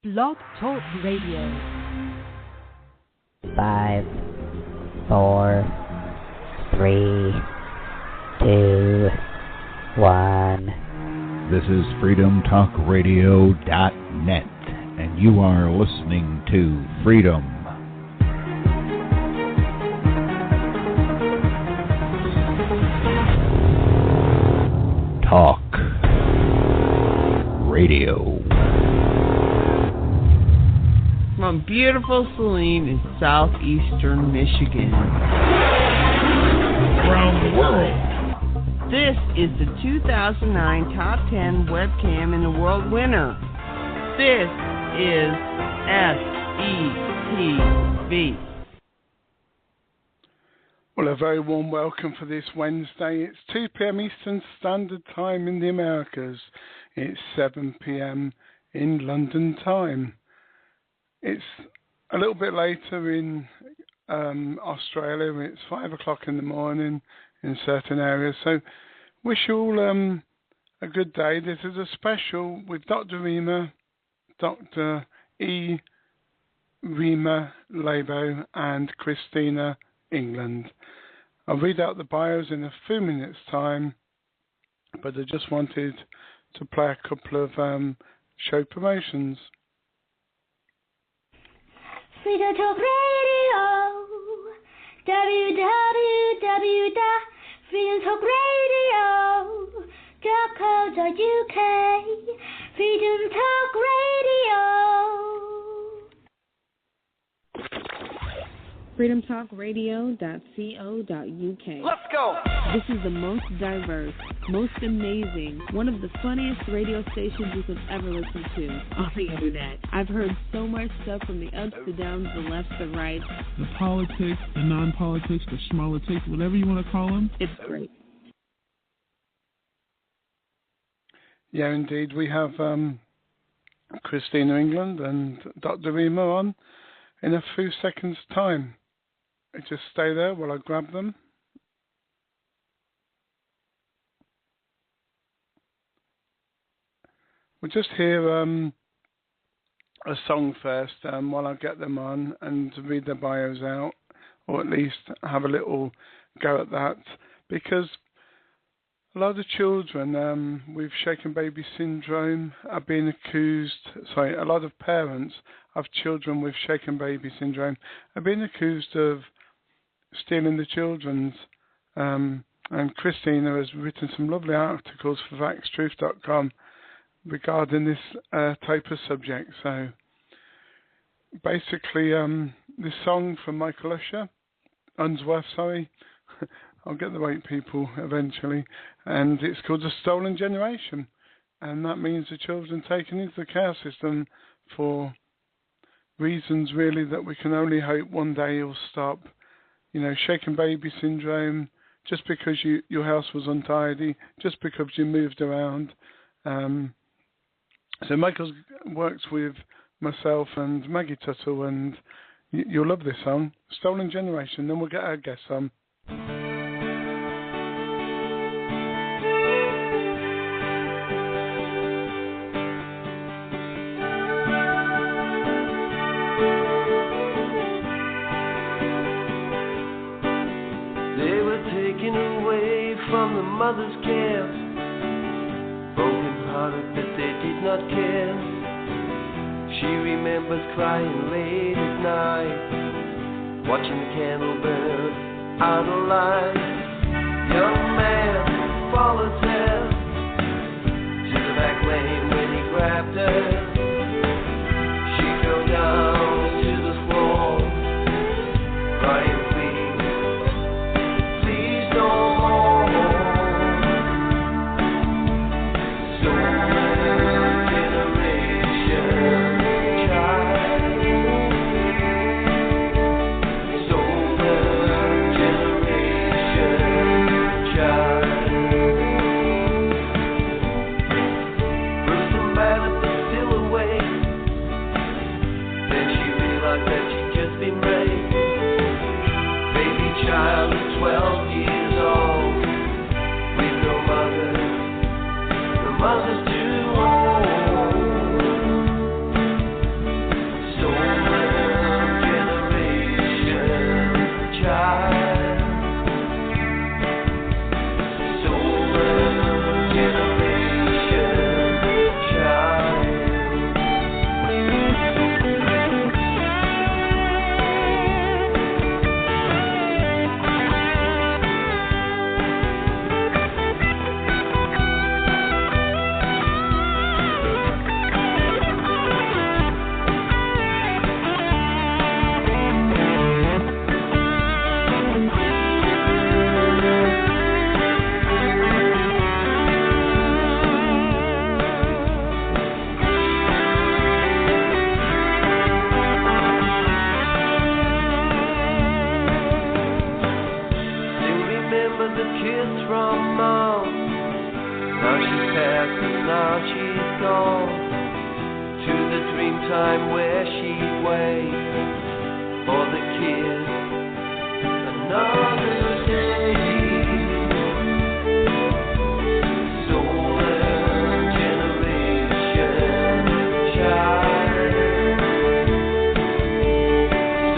Blog Talk Radio. 5, 4, 3, 2, 1. This is freedomtalkradio.net, and you are listening to Freedom Talk Radio. From beautiful Saline in southeastern Michigan. Around the world. This is the 2009 Top 10 Webcam in the World winner. This is SETV. Well, a very warm welcome for this Wednesday. It's 2 p.m. Eastern Standard Time in the Americas. It's 7 p.m. in London time. It's a little bit later in Australia. It's 5 o'clock in the morning in certain areas. So wish you all a good day. This is a special with Dr. Rima, Dr. Rima Laibow and Christina England. I'll read out the bios in a few minutes' time, but I just wanted to play a couple of show promotions. Freedom Talk Radio, www.freedomtalkradio.co.uk, Freedom Talk Radio. freedomtalkradio.co.uk. Let's go! This is the most diverse, most amazing, one of the funniest radio stations you could ever listen to on the internet. I've heard so much stuff from the ups, the downs, the lefts, the rights. The politics, the non-politics, the schmolitics, whatever you want to call them. It's great. Yeah, indeed. We have Christina England and Dr. Rima on in a few seconds' time. Just stay there while I grab them. We'll just hear a song first while I get them on and read their bios out, or at least have a little go at that, because a lot of children with shaken baby syndrome are being accused, a lot of parents of children with shaken baby syndrome are being accused of stealing the children's. And Christina has written some lovely articles for vaxtruth.com regarding this type of subject. So basically, this song from Michael Unsworth, I'll get the right people eventually, and it's called The Stolen Generation, and that means the children taken into the care system for reasons really that we can only hope one day will stop. You know, shaken baby syndrome, just because your house was untidy, just because you moved around. So Michael's works with myself and Maggie Tuttle, and you'll love this song, Stolen Generation. Then we'll get our guests on. They were taken away from the mother's care, broken hearted that they did not care. She remembers crying late at night, watching the candle burn out of light. Young man followed her to the back lane when he grabbed her. She fell down to the floor, crying, please no more. Silhouette time where she'd wait for the kids another day. Solar generation child.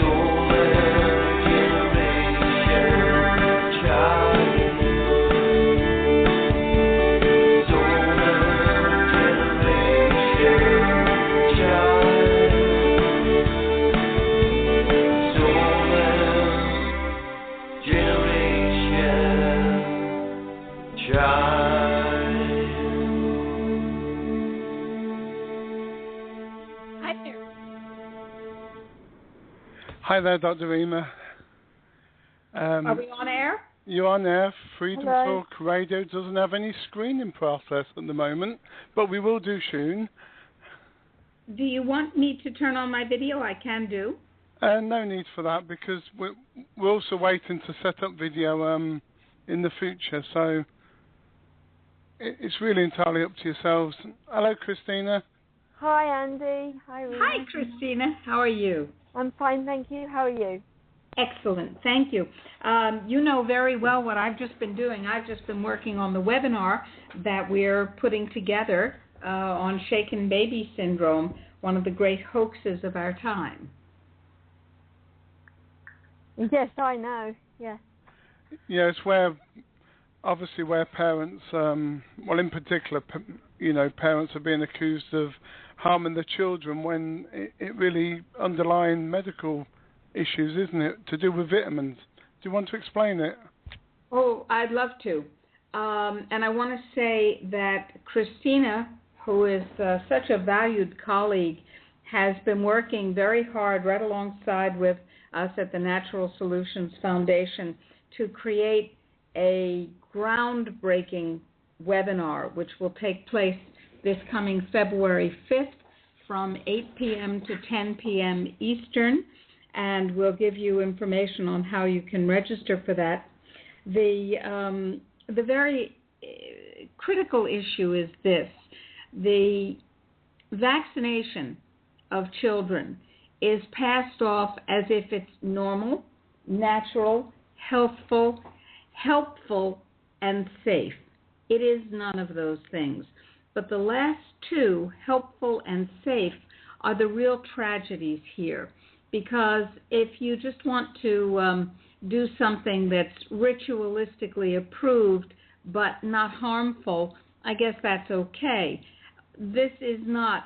Solar generation child. Solar generation child. Hi there, Dr. Rima. Are we on air? You're on air. Freedom Hello. Talk Radio doesn't have any screening process at the moment, but we will do soon. Do you want me to turn on my video? I can do. No need for that because we're also waiting to set up video in the future, so it's really entirely up to yourselves. Hello, Christina. Hi, Andy. Hi, Rima. Hi, Christina. How are you? I'm fine, thank you. How are you? Excellent. Thank you. You know very well what I've just been doing. I've just been working on the webinar that we're putting together on shaken baby syndrome, one of the great hoaxes of our time. Yes, I know. Yes. Yeah, it's where parents, well, in particular, parents are being accused of harming the children when it really underlying medical issues, isn't it, to do with vitamins. Do you want to explain it? Oh, I'd love to. And I want to say that Christina, who is such a valued colleague, has been working very hard right alongside with us at the Natural Solutions Foundation to create a groundbreaking webinar, which will take place this coming February 5th from 8 p.m. to 10 p.m. Eastern, and we'll give you information on how you can register for that. The very critical issue is this. The vaccination of children is passed off as if it's normal, natural, healthful, helpful, and safe. It is none of those things. But the last two, helpful and safe, are the real tragedies here. Because if you just want to do something that's ritualistically approved but not harmful, I guess that's okay. This is not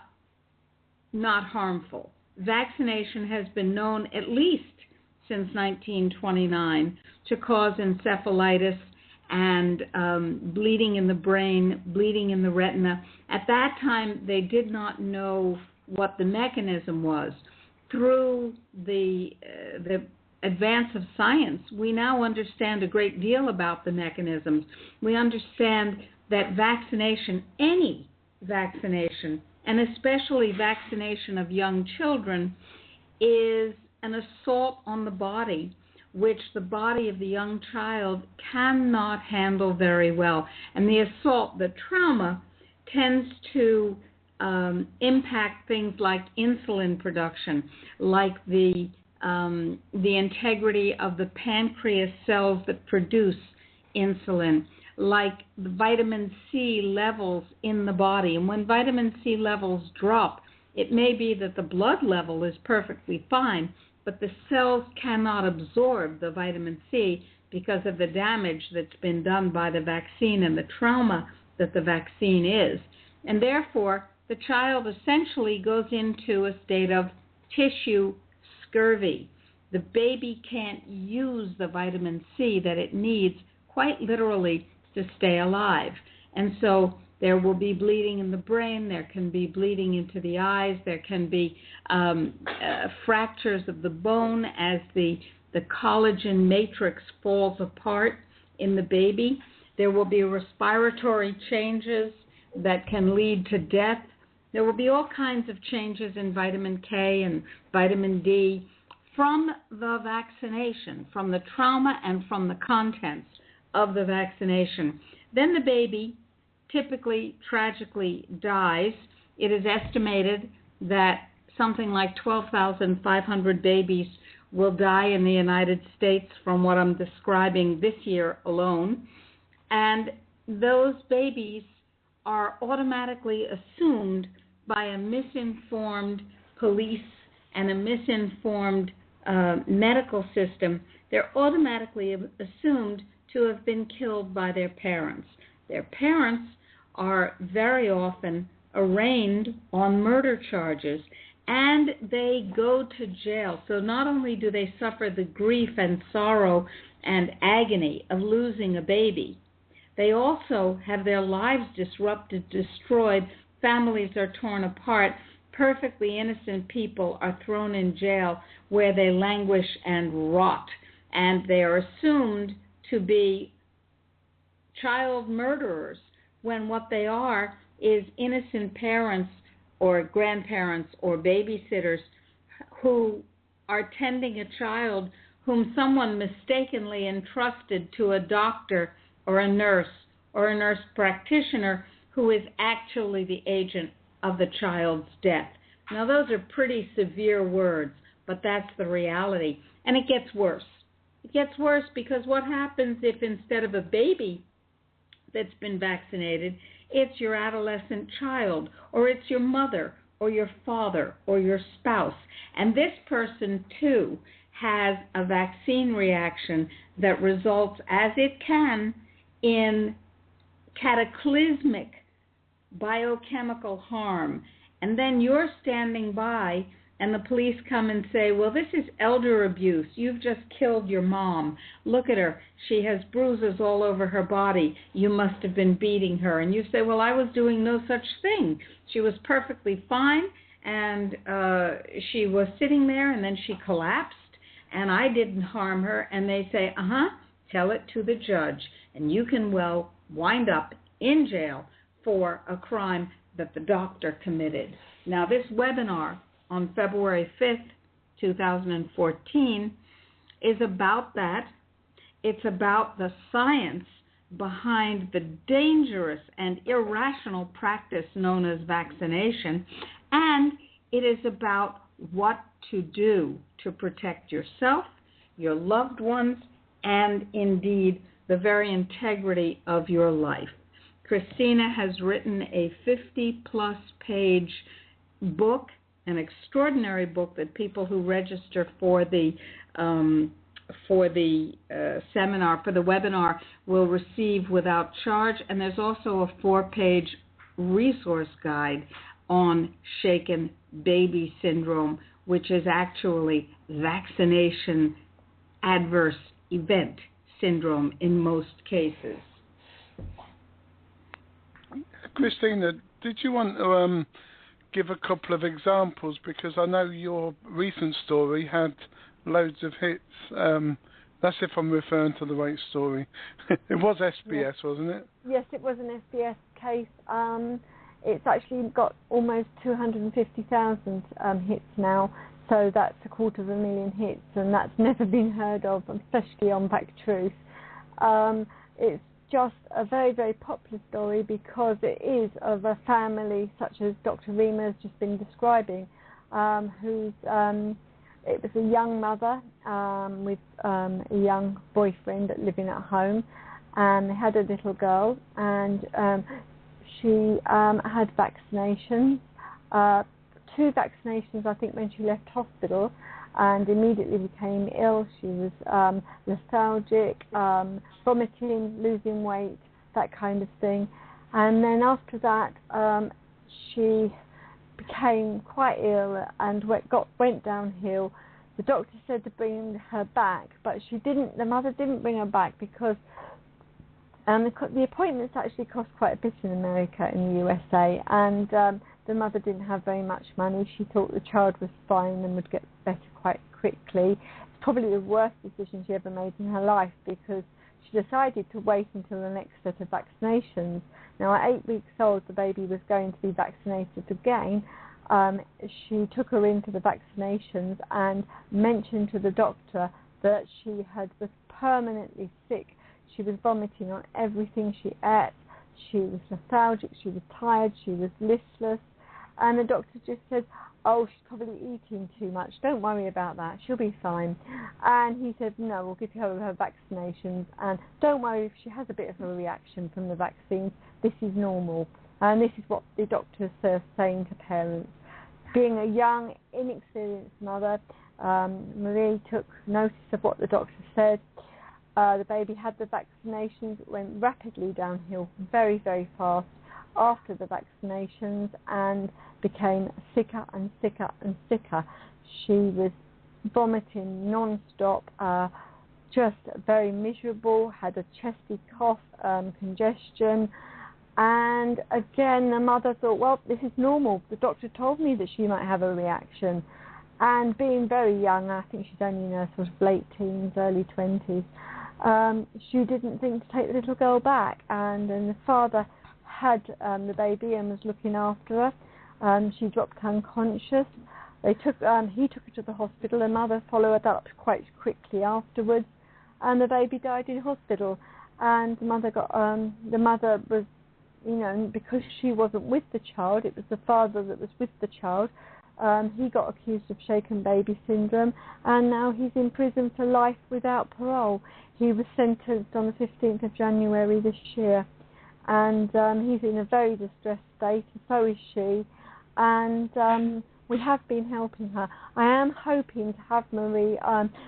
harmful. Vaccination has been known at least since 1929 to cause encephalitis and bleeding in the brain, bleeding in the retina. At that time, they did not know what the mechanism was. Through the advance of science, we now understand a great deal about the mechanisms. We understand that vaccination, any vaccination, and especially vaccination of young children, is an assault on the body, which the body of the young child cannot handle very well. And the assault, the trauma, tends to impact things like insulin production, like the integrity of the pancreas cells that produce insulin, like the vitamin C levels in the body. And when vitamin C levels drop, it may be that the blood level is perfectly fine, but the cells cannot absorb the vitamin C because of the damage that's been done by the vaccine and the trauma that the vaccine is. And therefore, the child essentially goes into a state of tissue scurvy. The baby can't use the vitamin C that it needs, quite literally, to stay alive. And so there will be bleeding in the brain, there can be bleeding into the eyes, there can be fractures of the bone as the collagen matrix falls apart in the baby. There will be respiratory changes that can lead to death. There will be all kinds of changes in vitamin K and vitamin D from the vaccination, from the trauma and from the contents of the vaccination. Then the baby typically, tragically dies. It is estimated that something like 12,500 babies will die in the United States from what I'm describing this year alone. And those babies are automatically assumed by a misinformed police and a misinformed medical system. They're automatically assumed to have been killed by their parents. Their parents are very often arraigned on murder charges, and they go to jail. So not only do they suffer the grief and sorrow and agony of losing a baby, they also have their lives disrupted, destroyed, families are torn apart, perfectly innocent people are thrown in jail where they languish and rot, and they are assumed to be child murderers when what they are is innocent parents or grandparents or babysitters who are tending a child whom someone mistakenly entrusted to a doctor or a nurse practitioner who is actually the agent of the child's death. Now, those are pretty severe words, but that's the reality. And it gets worse. It gets worse because what happens if instead of a baby that's been vaccinated, it's your adolescent child, or it's your mother, or your father, or your spouse? And this person, too, has a vaccine reaction that results, as it can, in cataclysmic biochemical harm. And then you're standing by and the police come and say, well, this is elder abuse. You've just killed your mom. Look at her. She has bruises all over her body. You must have been beating her. And you say, well, I was doing no such thing. She was perfectly fine, and she was sitting there, and then she collapsed, and I didn't harm her. And they say, tell it to the judge, and you can, well, wind up in jail for a crime that the doctor committed. Now, this webinar on February 5th, 2014, is about that. It's about the science behind the dangerous and irrational practice known as vaccination, and it is about what to do to protect yourself, your loved ones, and indeed the very integrity of your life. Christina has written a 50-plus page book, an extraordinary book that people who register for the seminar, for the webinar, will receive without charge. And there's also a 4-page resource guide on shaken baby syndrome, which is actually vaccination adverse event syndrome in most cases. Christina, did you want to give a couple of examples? Because I know your recent story had loads of hits. That's if I'm referring to the right story. It was SBS, yes. Wasn't it? Yes, it was an SBS case. It's actually got almost 250,000 hits now, so that's 250,000 hits, and that's never been heard of, especially on Back Truth. It's just a very, very popular story because it is of a family such as Dr. Rima has just been describing, who's it was a young mother with a young boyfriend living at home, and they had a little girl, and she had vaccinations, 2 vaccinations, I think, when she left hospital, and immediately became ill. She was lethargic, vomiting, losing weight, that kind of thing. And then after that, she became quite ill and went downhill. The doctor said to bring her back, but she didn't. The mother didn't bring her back because the appointments actually cost quite a bit in America, in the USA, and the mother didn't have very much money. She thought the child was fine and would get better quite quickly. It's probably the worst decision she ever made in her life because she decided to wait until the next set of vaccinations. Now, at 8 weeks old, the baby was going to be vaccinated again. She took her in for the vaccinations and mentioned to the doctor that she was permanently sick. She was vomiting on everything she ate. She was lethargic, she was tired, she was listless. And the doctor just said, oh, she's probably eating too much. Don't worry about that. She'll be fine. And he said, no, we'll give her vaccinations. And don't worry if she has a bit of a reaction from the vaccines. This is normal. And this is what the doctors are saying to parents. Being a young, inexperienced mother, Marie took notice of what the doctor said. The baby had the vaccinations. It went rapidly downhill, very, very fast after the vaccinations, and became sicker and sicker and sicker. She was vomiting non-stop, just very miserable, had a chesty cough, congestion. And again, the mother thought, well, this is normal. The doctor told me that she might have a reaction. And being very young, I think she's only in her sort of late teens, early 20s, she didn't think to take the little girl back. And the father had the baby and was looking after her. She dropped unconscious. He took her to the hospital. The mother followed up quite quickly afterwards, and the baby died in hospital. And the mother was, because she wasn't with the child, it was the father that was with the child. He got accused of shaken baby syndrome, and now he's in prison for life without parole. He was sentenced on the 15th of January this year, and he's in a very distressed state, and so is she. And we have been helping her. I am hoping to have Marie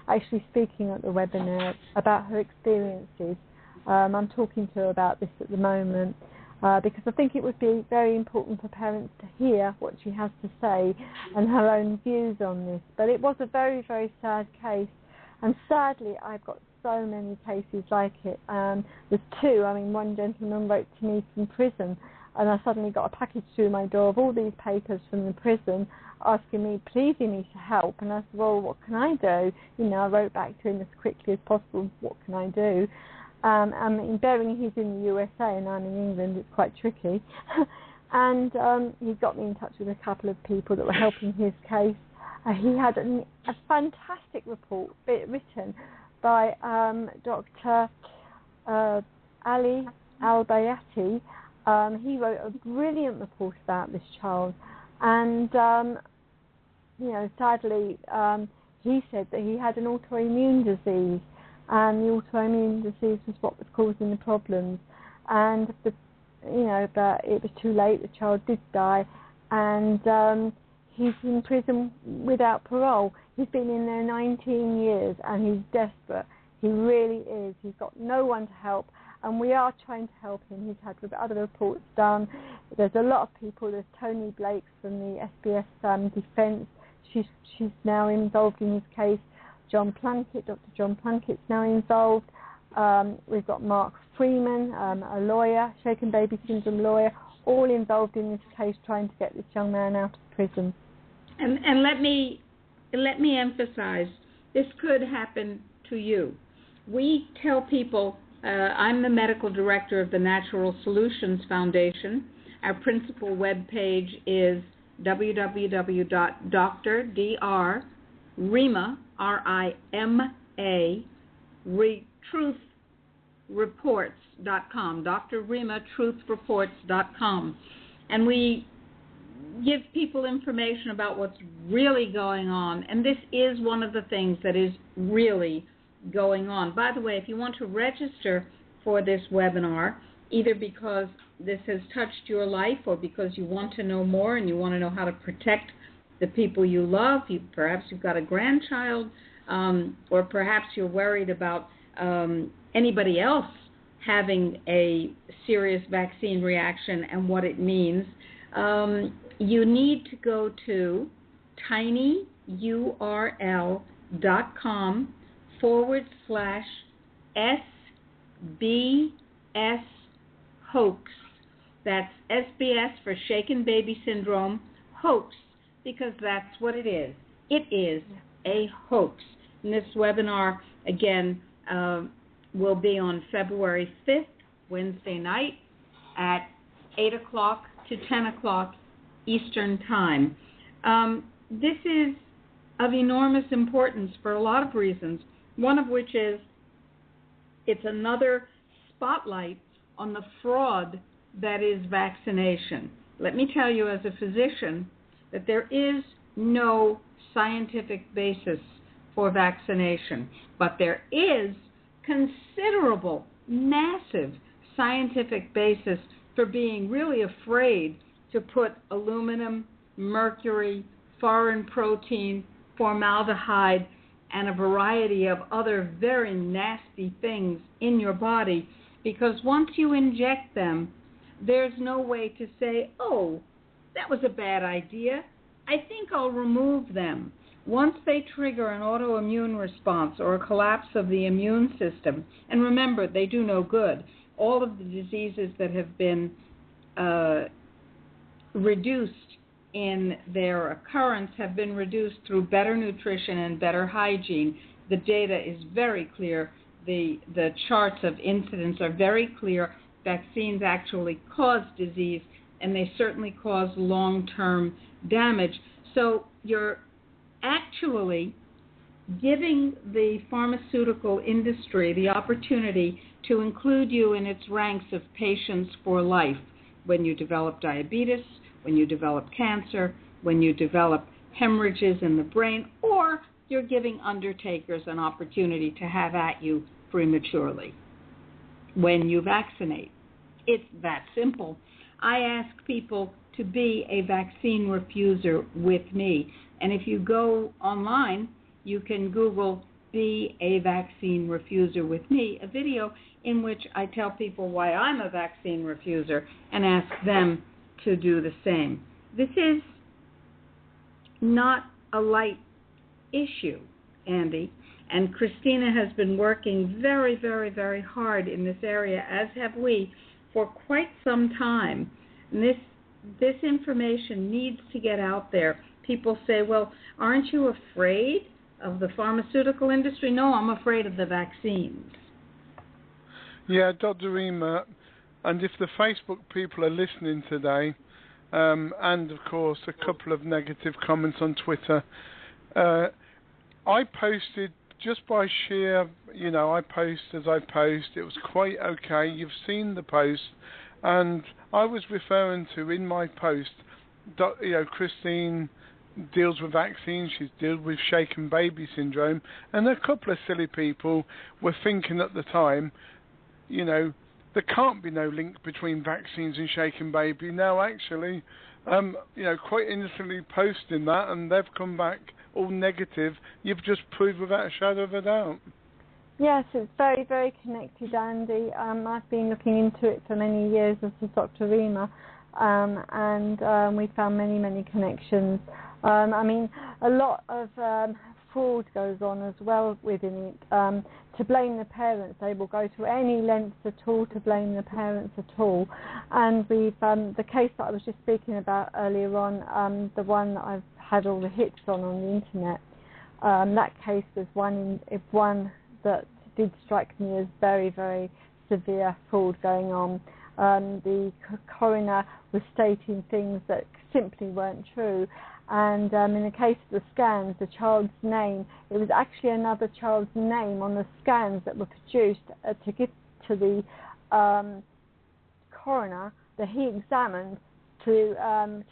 actually speaking at the webinar about her experiences. I'm talking to her about this at the moment. Because I think it would be very important for parents to hear what she has to say and her own views on this. But it was a very, very sad case, and sadly I've got so many cases like it. There's two. One gentleman wrote to me from prison, and I suddenly got a package through my door of all these papers from the prison asking me, pleading me to help. And I said, well, what can I do? I wrote back to him as quickly as possible, what can I do? Bearing he's in the USA and I'm in England, it's quite tricky. And he got me in touch with a couple of people that were helping his case. He had a fantastic report written by Dr. Ali Al-Bayati. He wrote a brilliant report about this child. And, sadly, he said that he had an autoimmune disease. And the autoimmune disease was what was causing the problems. And, but it was too late. The child did die. And he's in prison without parole. He's been in there 19 years, and he's desperate. He really is. He's got no one to help. And we are trying to help him. He's had other reports done. There's a lot of people. There's Tony Blake from the SBS Defence. She's now involved in his case. John Plunkett, Dr. John Plunkett's now involved. We've got Mark Freeman, a lawyer, shaken baby syndrome lawyer, all involved in this case, trying to get this young man out of prison. And let me emphasize, this could happen to you. We tell people, I'm the medical director of the Natural Solutions Foundation. Our principal webpage is www.Rima, R-I-M-A, truthreports.com, drrimatruthreports.com. And we give people information about what's really going on. And this is one of the things that is really going on. By the way, if you want to register for this webinar, either because this has touched your life or because you want to know more and you want to know how to protect the people you love, perhaps you've got a grandchild, or perhaps you're worried about anybody else having a serious vaccine reaction and what it means, you need to go to tinyurl.com/SBS hoax. That's SBS for Shaken Baby Syndrome hoax, because that's what it is. It is a hoax. And this webinar, again, will be on February 5th, Wednesday night, at 8 o'clock to 10 o'clock Eastern Time. This is of enormous importance for a lot of reasons, one of which is it's another spotlight on the fraud that is vaccination. Let me tell you as a physician that there is no scientific basis for vaccination, but there is considerable, massive scientific basis for being really afraid to put aluminum, mercury, foreign protein, formaldehyde, and a variety of other very nasty things in your body, because once you inject them, there's no way to say, oh, that was a bad idea. I think I'll remove them. Once they trigger an autoimmune response or a collapse of the immune system, and remember, they do no good. All of the diseases that have been reduced in their occurrence have been reduced through better nutrition and better hygiene. The data is very clear. The charts of incidence are very clear. Vaccines actually cause disease, and they certainly cause long-term damage. So you're actually giving the pharmaceutical industry the opportunity to include you in its ranks of patients for life when you develop diabetes, when you develop cancer, when you develop hemorrhages in the brain, or you're giving undertakers an opportunity to have at you prematurely when you vaccinate. It's that simple. I ask people to be a vaccine refuser with me. And if you go online, you can Google "Be a Vaccine Refuser with Me," a video in which I tell people why I'm a vaccine refuser and ask them to do the same. This is not a light issue, Andy, and Christina has been working very, very, very hard in this area, as have we, for quite some time. And this information needs to get out there. People say, well, aren't you afraid of the pharmaceutical industry? No, I'm afraid of the vaccines. Yeah, Dr. Rima, and if the Facebook people are listening today, and of course a couple of negative comments on Twitter, I posted just by sheer, I post as I post. It was quite okay. You've seen the post, and I was referring to in my post, Christine deals with vaccines, she's dealt with shaken baby syndrome, and a couple of silly people were thinking at the time, there can't be no link between vaccines and shaken baby. Now, actually, quite innocently posting that, and they've come back all negative. You've just proved without a shadow of a doubt. Yes, it's very, very connected, Andy. I've been looking into it for many years, as with Dr. Rima, and we found many, many connections. A lot of fraud goes on as well within it. To blame the parents, they will go to any lengths at all to blame the parents at all. And we've the case that I was just speaking about earlier on, the one that I've had all the hits on the internet. That case was one that did strike me as very, very severe fraud going on. The coroner was stating things that simply weren't true. And in the case of the scans, the child's name, it was actually another child's name on the scans that were produced to give to the coroner that he examined to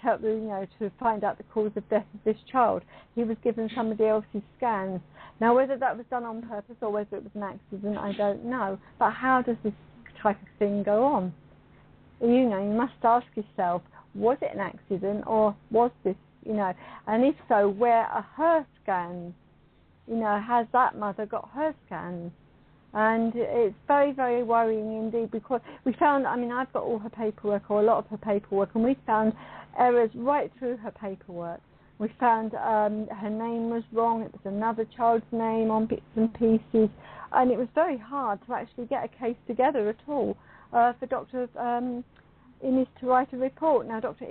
help to find out the cause of death of this child. He was given somebody else's scans. Now, whether that was done on purpose or whether it was an accident, I don't know. But how does this type of thing go on? You must ask yourself, was it an accident or was this, and if so, where are her scans? Has that mother got her scans? And it's very, very worrying indeed, because we found, I've got all her paperwork, or a lot of her paperwork, and we found errors right through her paperwork. We found her name was wrong, it was another child's name on bits and pieces, and it was very hard to actually get a case together at all for Dr. Innes to write a report. Now, Dr.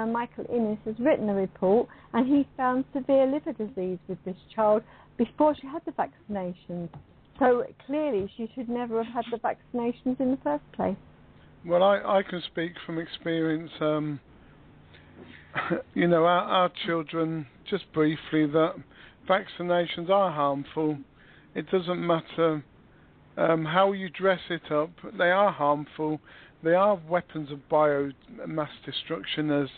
Michael Innes has written a report, and he found severe liver disease with this child before she had the vaccinations. So clearly she should never have had the vaccinations in the first place. Well, I can speak from experience. Our children, just briefly, that vaccinations are harmful. It doesn't matter how you dress it up. They are harmful. They are weapons of biomass destruction, as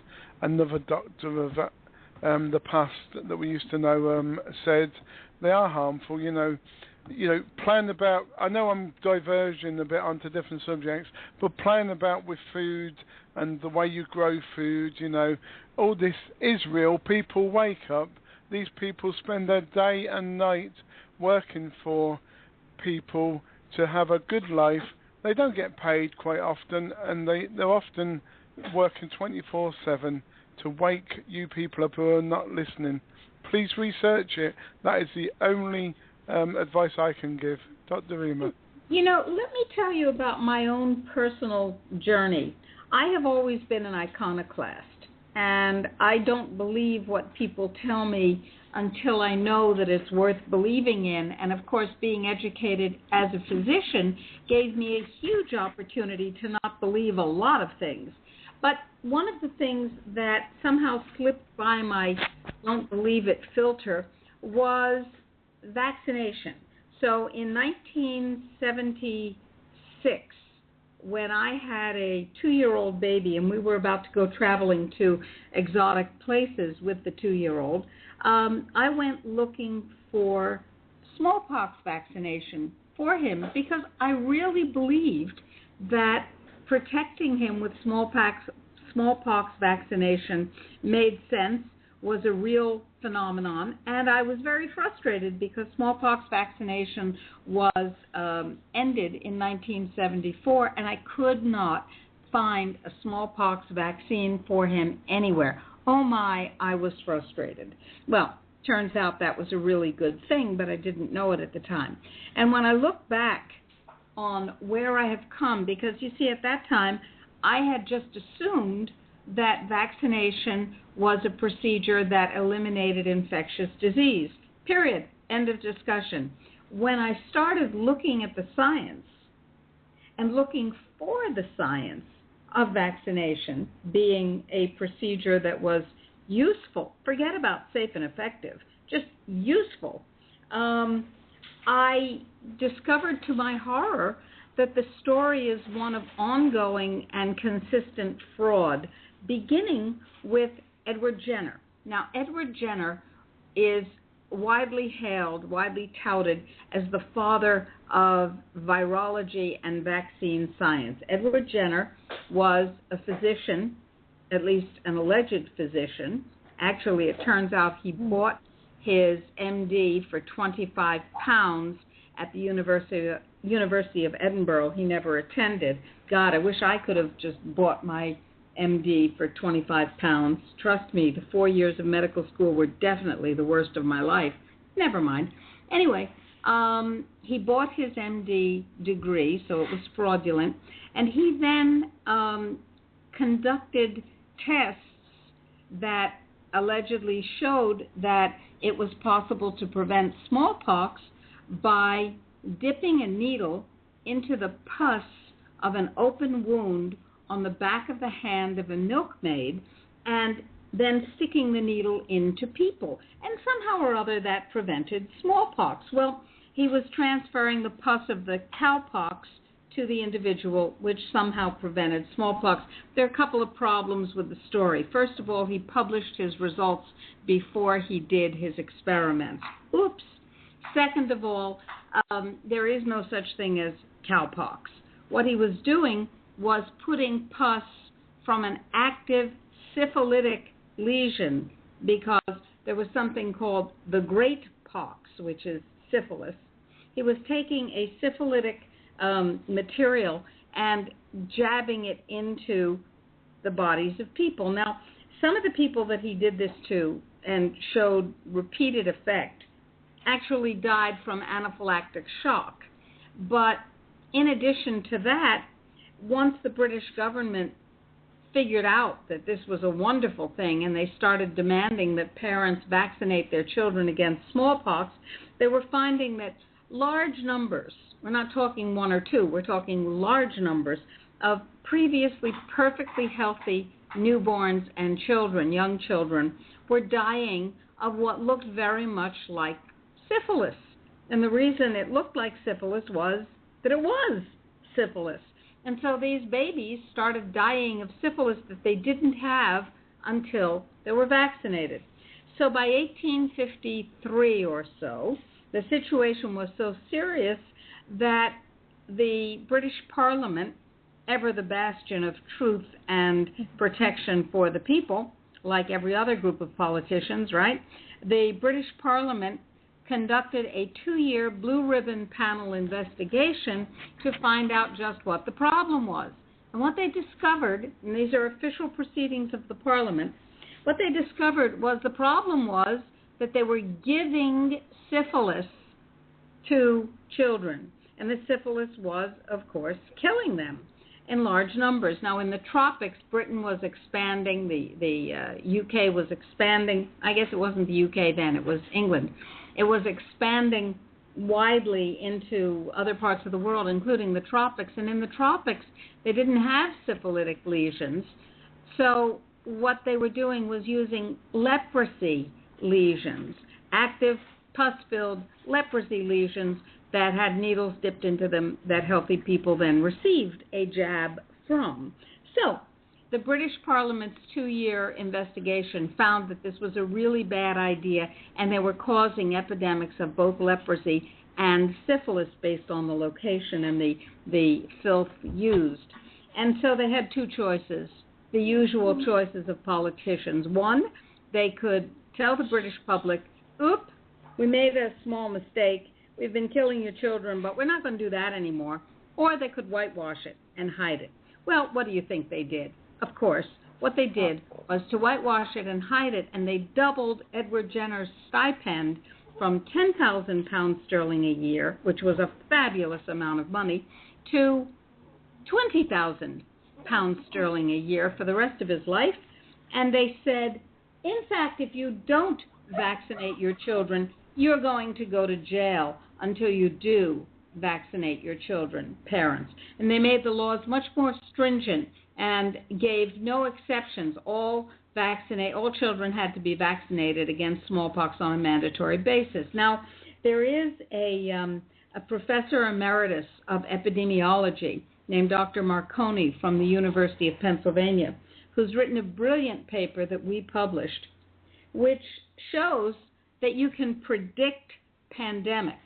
another doctor of the past that we used to know said they are harmful. Playing about. I know I'm diverging a bit onto different subjects, but playing about with food and the way you grow food, all this is real. People wake up. These people spend their day and night working for people to have a good life. They don't get paid quite often, and they're often working 24/7 to wake you people up who are not listening. Please research it. That is the only advice I can give. Dr. Rima. Let me tell you about my own personal journey. I have always been an iconoclast, and I don't believe what people tell me until I know that it's worth believing in. And, of course, being educated as a physician gave me a huge opportunity to not believe a lot of things. But one of the things that somehow slipped by my don't believe it filter was vaccination. So in 1976, when I had a 2-year-old baby and we were about to go traveling to exotic places with the 2-year-old, I went looking for smallpox vaccination for him because I really believed that protecting him with smallpox vaccination made sense, was a real phenomenon, and I was very frustrated because smallpox vaccination was ended in 1974, and I could not find a smallpox vaccine for him anywhere. Oh my, I was frustrated. Well, turns out that was a really good thing, but I didn't know it at the time. And when I look back on where I have come, because you see at that time I had just assumed that vaccination was a procedure that eliminated infectious disease. Period. End of discussion. When I started looking at the science and looking for the science of vaccination being a procedure that was useful, forget about safe and effective, just useful, I discovered to my horror that the story is one of ongoing and consistent fraud, beginning with Edward Jenner. Now, Edward Jenner is widely hailed, widely touted as the father of virology and vaccine science. Edward Jenner was a physician, at least an alleged physician. Actually, it turns out he bought his MD for £25 at the University of Edinburgh. He never attended. God, I wish I could have just bought my MD for £25. Trust me, the 4 years of medical school were definitely the worst of my life. Never mind. Anyway, he bought his MD degree, so it was fraudulent, and he then conducted tests that allegedly showed that it was possible to prevent smallpox by dipping a needle into the pus of an open wound on the back of the hand of a milkmaid and then sticking the needle into people. And somehow or other that prevented smallpox. Well, he was transferring the pus of the cowpox to the individual, which somehow prevented smallpox. There are a couple of problems with the story. First of all, he published his results before he did his experiments. Oops. Second of all, there is no such thing as cowpox. What he was doing was putting pus from an active syphilitic lesion, because there was something called the great pox, which is syphilis. He was taking a syphilitic material and jabbing it into the bodies of people. Now, some of the people that he did this to and showed repeated effect actually died from anaphylactic shock. But in addition to that, once the British government figured out that this was a wonderful thing and they started demanding that parents vaccinate their children against smallpox, they were finding that large numbers, we're not talking one or two, we're talking large numbers of previously perfectly healthy newborns and children, young children, were dying of what looked very much like syphilis. And the reason it looked like syphilis was that it was syphilis. And so these babies started dying of syphilis that they didn't have until they were vaccinated. So by 1853 or so, the situation was so serious that the British Parliament, ever the bastion of truth and protection for the people, like every other group of politicians, right? The British Parliament conducted a 2-year blue ribbon panel investigation to find out just what the problem was. And what they discovered, and these are official proceedings of the Parliament, what they discovered was the problem was that they were giving syphilis to children. And the syphilis was, of course, killing them in large numbers. Now, in the tropics, Britain was expanding, the UK was expanding. I guess it wasn't the UK then, it was England. It was expanding widely into other parts of the world, including the tropics. And in the tropics, they didn't have syphilitic lesions. So what they were doing was using leprosy lesions, active pus-filled leprosy lesions that had needles dipped into them that healthy people then received a jab from. So the British Parliament's 2-year investigation found that this was a really bad idea, and they were causing epidemics of both leprosy and syphilis based on the location and the filth used. And so they had two choices, the usual choices of politicians. One, they could tell the British public, oops, we made a small mistake, we've been killing your children, but we're not going to do that anymore. Or they could whitewash it and hide it. Well, what do you think they did? Of course, what they did was to whitewash it and hide it, and they doubled Edward Jenner's stipend from £10,000 sterling a year, which was a fabulous amount of money, to £20,000 sterling a year for the rest of his life. And they said, in fact, if you don't vaccinate your children, you're going to go to jail until you do vaccinate your children, parents. And they made the laws much more stringent and gave no exceptions. All children had to be vaccinated against smallpox on a mandatory basis. Now, there is a professor emeritus of epidemiology named Dr. Marconi from the University of Pennsylvania, who's written a brilliant paper that we published, which shows that you can predict pandemics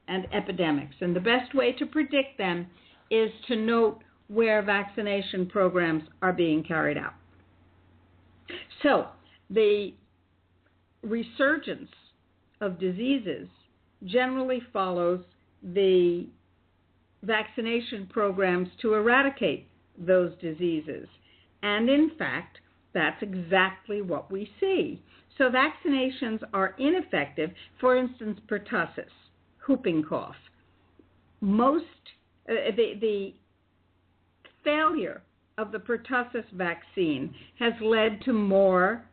and epidemics. And the best way to predict them is to note where vaccination programs are being carried out. So the resurgence of diseases generally follows the vaccination programs to eradicate those diseases. And in fact, that's exactly what we see. So vaccinations are ineffective. For instance, pertussis, whooping cough. The failure of the pertussis vaccine has led to more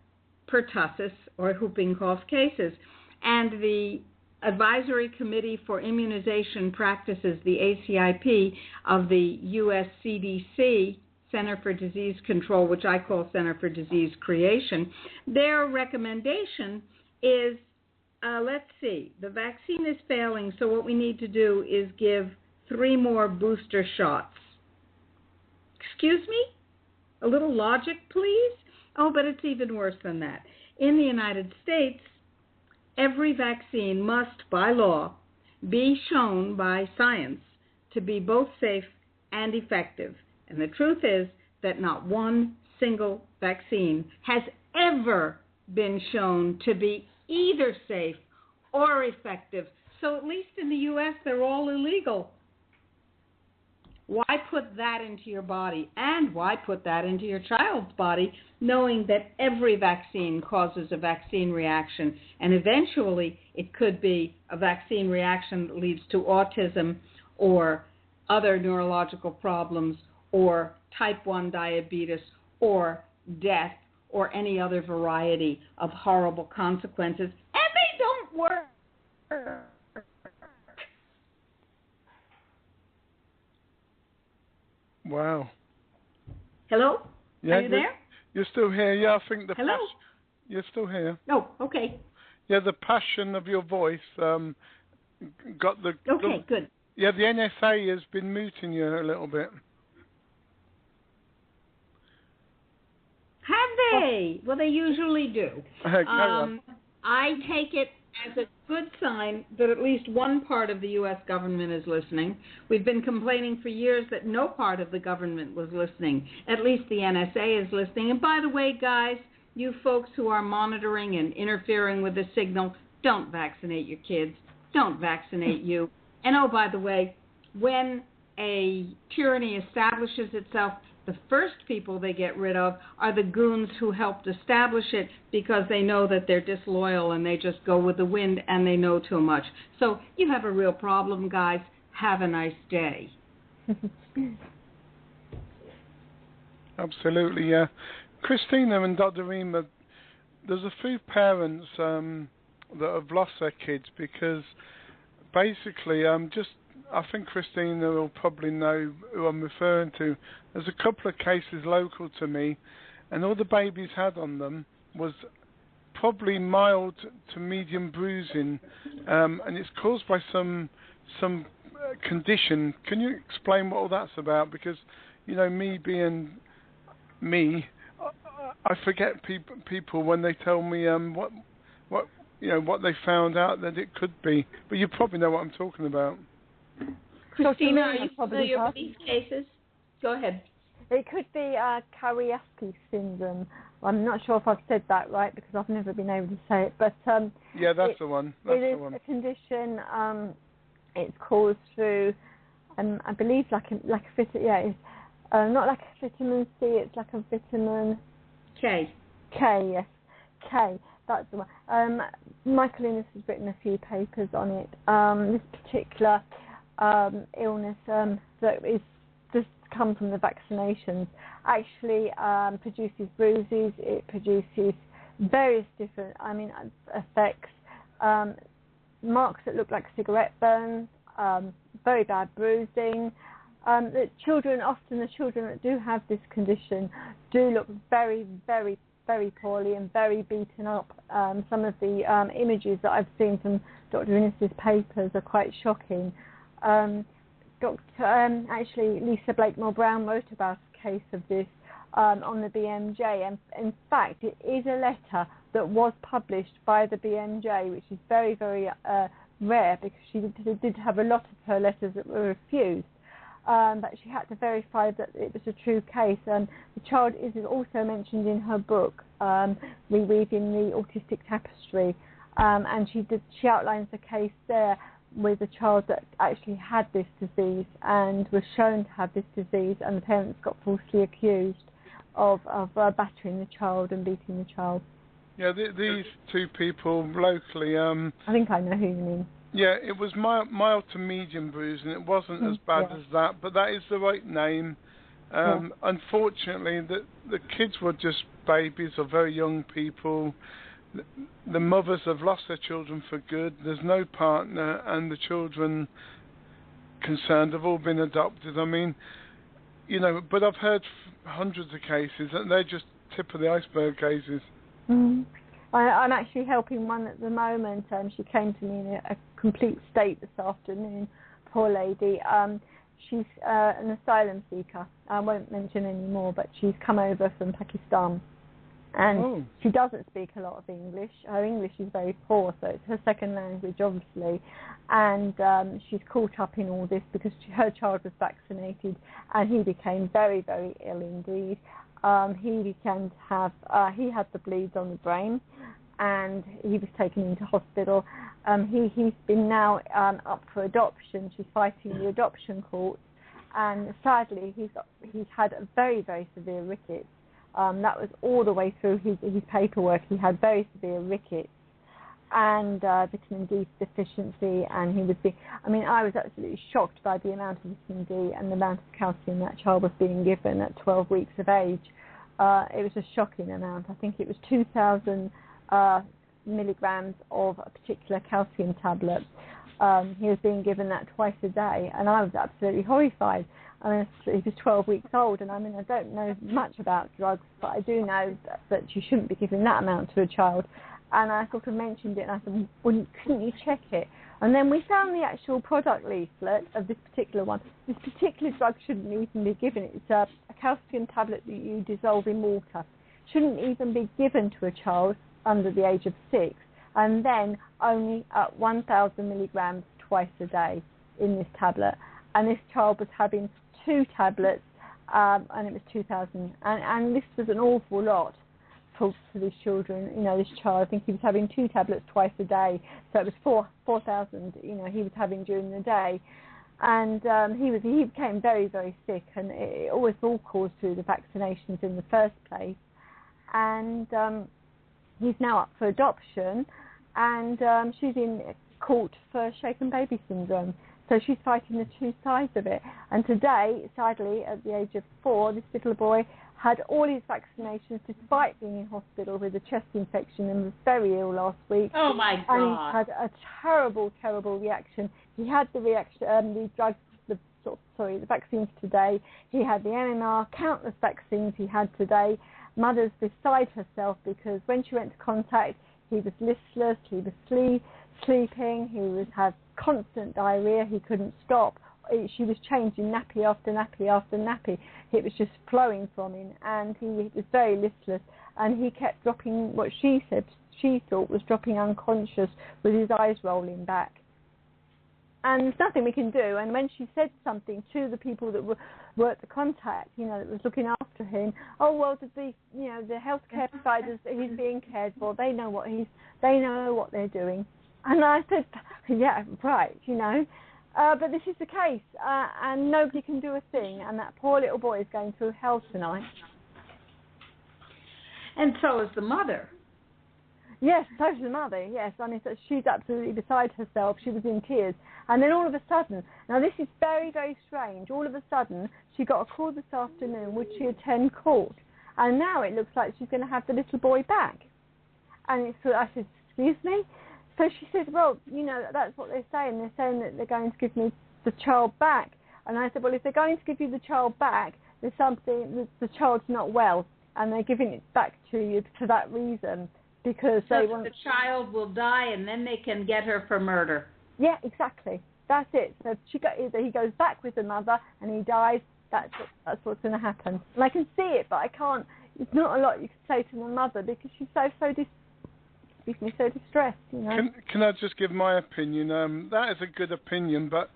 pertussis or whooping cough cases. And the Advisory Committee for Immunization Practices, the ACIP, of the U.S. CDC, Center for Disease Control, which I call Center for Disease Creation, their recommendation is, the vaccine is failing, so what we need to do is give 3 more booster shots. Excuse me? A little logic, please? Oh, but it's even worse than that. In the United States, every vaccine must, by law, be shown by science to be both safe and effective. And the truth is that not one single vaccine has ever been shown to be either safe or effective. So at least in the U.S., they're all illegal. Why put that into your body? And why put that into your child's body, knowing that every vaccine causes a vaccine reaction, and eventually it could be a vaccine reaction that leads to autism or other neurological problems or type 1 diabetes or death or any other variety of horrible consequences, and they don't work. Wow. Hello? Yeah, are you there? You're still here. Yeah, I think the Hello? You're still here. Oh, okay. Yeah, the passion of your voice got the... Okay, good. Yeah, the NSA has been muting you a little bit. Have Yay! Well, they usually do. I take it as a good sign that at least one part of the U.S. government is listening. We've been complaining for years that no part of the government was listening. At least the NSA is listening. And by the way, guys, you folks who are monitoring and interfering with the signal, don't vaccinate your kids. Don't vaccinate you. And oh, by the way, when a tyranny establishes itself, the first people they get rid of are the goons who helped establish it, because they know that they're disloyal and they just go with the wind and they know too much. So you have a real problem, guys. Have a nice day. Absolutely, yeah. Christina and Dr. Rima, there's a few parents that have lost their kids because basically, I think Christina will probably know who I'm referring to. There's a couple of cases local to me, and all the babies had on them was probably mild to medium bruising, and it's caused by some condition. Can you explain what all that's about? Because, you know, me being me, I forget people when they tell me what they found out that it could be. But you probably know what I'm talking about. Christina, are you familiar with these cases? Go ahead. It could be Kawasaki syndrome. I'm not sure if I've said that right because I've never been able to say it. But yeah, that's the one. That's it is the one. a condition. It's caused through, I believe, like a it's not like a vitamin C. It's like a vitamin K. K, yes, K. That's the one. Michael Innes has written a few papers on it. This particular illness that is just come from the vaccinations actually produces bruises. It produces various different, effects. Marks that look like cigarette burns. Very bad bruising. The children that do have this condition do look very, very, very poorly and very beaten up. Some of the images that I've seen from Dr. Innes' papers are quite shocking. Actually, Lisa Blakemore-Brown wrote about a case of this on the BMJ, and in fact, it is a letter that was published by the BMJ, which is very, very rare because she did have a lot of her letters that were refused. But she had to verify that it was a true case. The child is also mentioned in her book, Reweaving the Autistic Tapestry, and she outlines a case there with a child that actually had this disease and was shown to have this disease, and the parents got falsely accused of battering the child and beating the child. Yeah, these two people locally. I think I know who you mean. Yeah, it was mild to medium bruising. It wasn't as bad as that, but that is the right name. Unfortunately, the kids were just babies or very young people. The mothers have lost their children for good. There's no partner, and the children concerned have all been adopted. I mean, but I've heard hundreds of cases, and they're just tip of the iceberg cases. Mm. I'm actually helping one at the moment. She came to me in a complete state this afternoon. Poor lady. She's an asylum seeker. I won't mention any more, but she's come over from Pakistan. And she doesn't speak a lot of English. Her English is very poor, so it's her second language, obviously. And she's caught up in all this because her child was vaccinated, and he became very, very ill indeed. He began to have, he had the bleeds on the brain, and he was taken into hospital. He's been now up for adoption. She's fighting the adoption court, and sadly, he's had a very, very severe rickets. That was all the way through his paperwork. He had very severe rickets and vitamin D deficiency, and he was I was absolutely shocked by the amount of vitamin D and the amount of calcium that child was being given at 12 weeks of age. It was a shocking amount. I think it was 2,000 milligrams of a particular calcium tablet. He was being given that twice a day, and I was absolutely horrified. He was 12 weeks old, and I don't know much about drugs, but I do know that you shouldn't be giving that amount to a child. And I sort of mentioned it, and I said, couldn't you check it? And then we found the actual product leaflet of this particular one. This particular drug shouldn't even be given. It's a calcium tablet that you dissolve in water. shouldn't even be given to a child under the age of 6, and then only at 1,000 milligrams twice a day in this tablet. And this child was having 2 tablets, and it was 2,000. And this was an awful lot for these children. You know, this child, I think he was having 2 tablets twice a day, so it was 4,000. You know, he was having during the day, and he became very, very sick, and it was all caused through the vaccinations in the first place. And he's now up for adoption, and she's in court for shaken baby syndrome. So she's fighting the 2 sides of it. And today, sadly, at the age of 4, this little boy had all his vaccinations despite being in hospital with a chest infection and was very ill last week. Oh, my God. And he had a terrible, terrible reaction. He had the vaccines today. He had the MMR, countless vaccines he had today. Mother's beside herself because when she went to contact, he was listless, he was sleeping, he had constant diarrhea, he couldn't stop. She was changing nappy after nappy after nappy. It was just flowing from him, and he was very listless, and he kept dropping what she said she thought was dropping unconscious with his eyes rolling back. And there's nothing we can do. And when she said something to the people that were at the contact, you know, that was looking after him, oh well, the healthcare providers, he's being cared for. They know what they're doing. And I said, yeah, right, you know. But this is the case, and nobody can do a thing. And that poor little boy is going through hell tonight. And so is the mother. Yes, so is the mother, yes. I mean, so she's absolutely beside herself. She was in tears. And then all of a sudden, now this is very, very strange, all of a sudden she got a call this afternoon, would she attend court? And now it looks like she's going to have the little boy back. And I said, excuse me? So she said, well, you know, that's what they're saying. They're saying that they're going to give me the child back. And I said, well, if they're going to give you the child back, there's something, the child's not well, and they're giving it back to you for that reason. Because so the child will die, and then they can get her for murder. Yeah, exactly. That's it. So either he goes back with the mother and he dies. That's what's going to happen. And I can see it, but I can't. It's not a lot you can say to the mother because she's so distressed. You know. Can I just give my opinion? That is a good opinion, but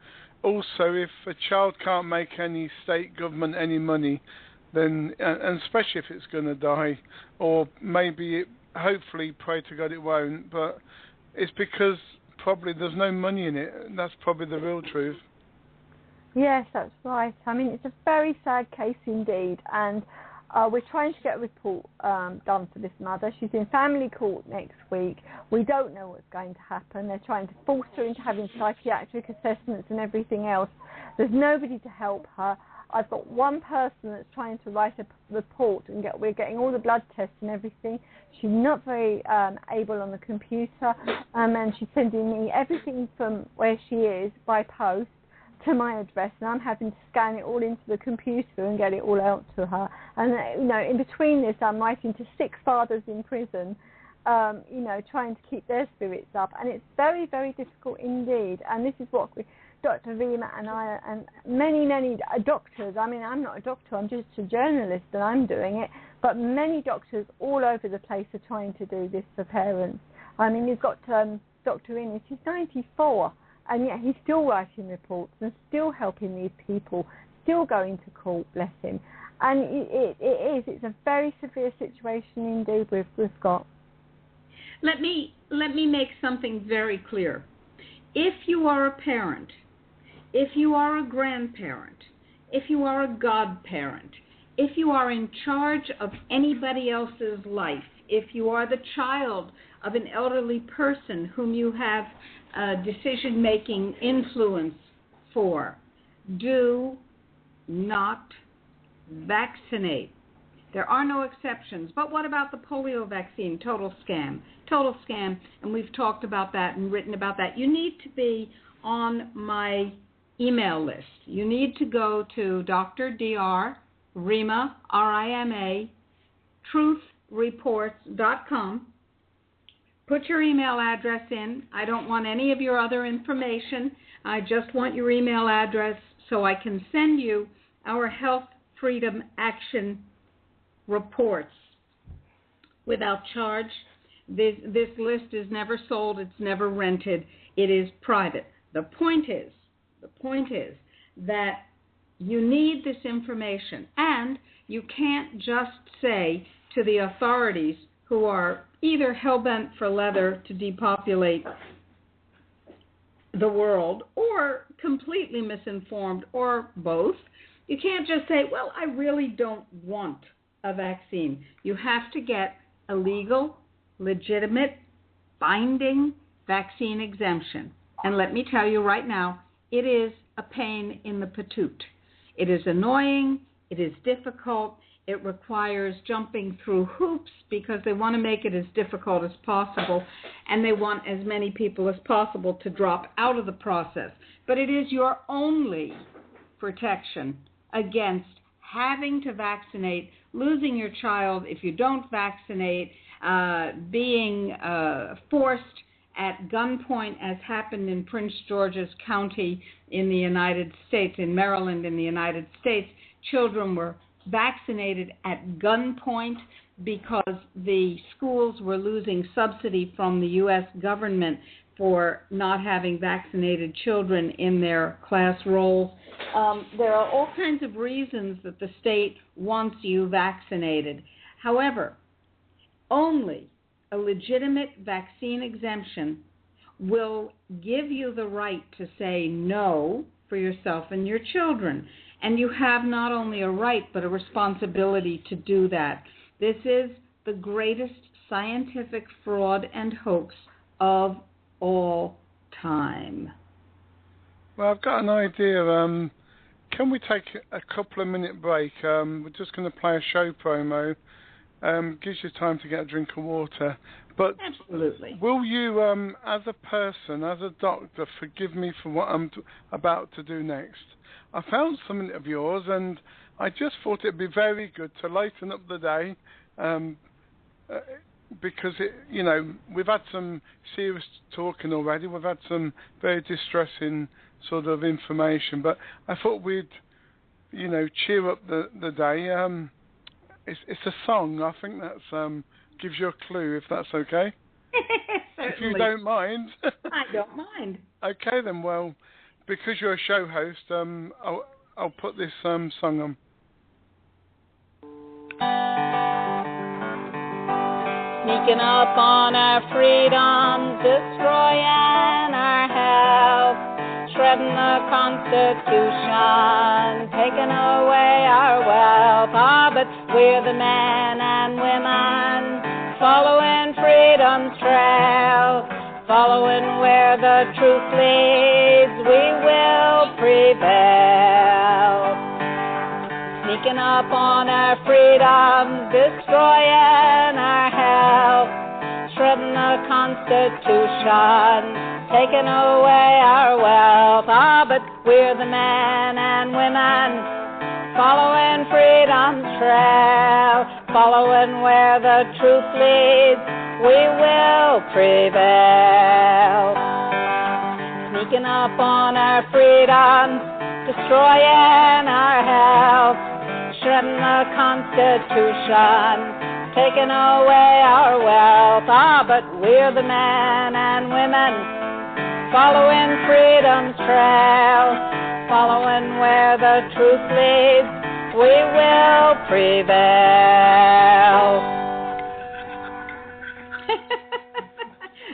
also if a child can't make any state government any money, then and especially if it's going to die, or maybe hopefully, pray to God it won't, but it's because probably there's no money in it. That's probably the real truth. Yes, that's right. I mean, it's a very sad case indeed, and we're trying to get a report done for this mother. She's in family court next week. We don't know what's going to happen. They're trying to force her into having psychiatric assessments and everything else. There's nobody to help her. I've got one person that's trying to write a report, and we're getting all the blood tests and everything. She's not very able on the computer, and she's sending me everything from where she is by post to my address, and I'm having to scan it all into the computer and get it all out to her. And you know, in between this, I'm writing to 6 fathers in prison, you know, trying to keep their spirits up, and it's very, very difficult indeed. And this is what Dr. Rima and I and many doctors, I mean, I'm not a doctor, I'm just a journalist and I'm doing it, but many doctors all over the place are trying to do this for parents. I mean, you've got Dr. Innes, he's 94, and yet he's still writing reports and still helping these people, still going to court, bless him. And it's a very severe situation indeed we've got. Let me make something very clear. If you are a parent, if you are a grandparent, if you are a godparent, if you are in charge of anybody else's life, if you are the child of an elderly person whom you have decision-making influence for, do not vaccinate. There are no exceptions. But what about the polio vaccine? Total scam. Total scam. And we've talked about that and written about that. You need to be on my email list. You need to go to Dr. Dr. Rima, R-I-M-A, truthreports.com. Put your email address in. I don't want any of your other information. I just want your email address so I can send you our Health Freedom Action reports. without charge. This list is never sold. It's never rented. It is private. The point is that you need this information, and you can't just say to the authorities who are either hell-bent for leather to depopulate the world or completely misinformed or both. You can't just say, well, I really don't want a vaccine. You have to get a legal, legitimate, binding vaccine exemption. And let me tell you right now, it is a pain in the patoot. It is annoying. It is difficult. It requires jumping through hoops because they want to make it as difficult as possible, and they want as many people as possible to drop out of the process. But it is your only protection against having to vaccinate, losing your child if you don't vaccinate, being forced at gunpoint, as happened in Prince George's County in the United States, in Maryland in the United States. Children were vaccinated at gunpoint because the schools were losing subsidy from the U.S. government for not having vaccinated children in their class rolls. There are all kinds of reasons that the state wants you vaccinated. However, only a legitimate vaccine exemption will give you the right to say no for yourself and your children. And you have not only a right but a responsibility to do that. This is the greatest scientific fraud and hoax of all time. Well, I've got an idea. Can we take a couple of minute break? We're just going to play a show promo. Gives you time to get a drink of water. But absolutely. Will you, as a person, as a doctor, forgive me for what I'm about to do next? I found something of yours, and I just thought it'd be very good to lighten up the day, because we've had some serious talking already. We've had some very distressing sort of information, but I thought we'd, cheer up the day. It's a song. I think that's gives you a clue, if that's okay. If you don't mind. I don't mind. Okay then. Well, because you're a show host, I'll put this song on. Sneaking up on our freedom, destroying our health, shredding the Constitution, taking away our wealth. But we're the men and women following freedom's trail, following where the truth leads, we will prevail. Sneaking up on our freedom, destroying our health, shredding the Constitution, taking away our wealth. But we're the men and women following freedom's trail, following where the truth leads, we will prevail. Sneaking up on our freedom, destroying our health, shredding the Constitution, taking away our wealth. But we're the men and women following freedom's trail, following where the truth leads, we will prevail.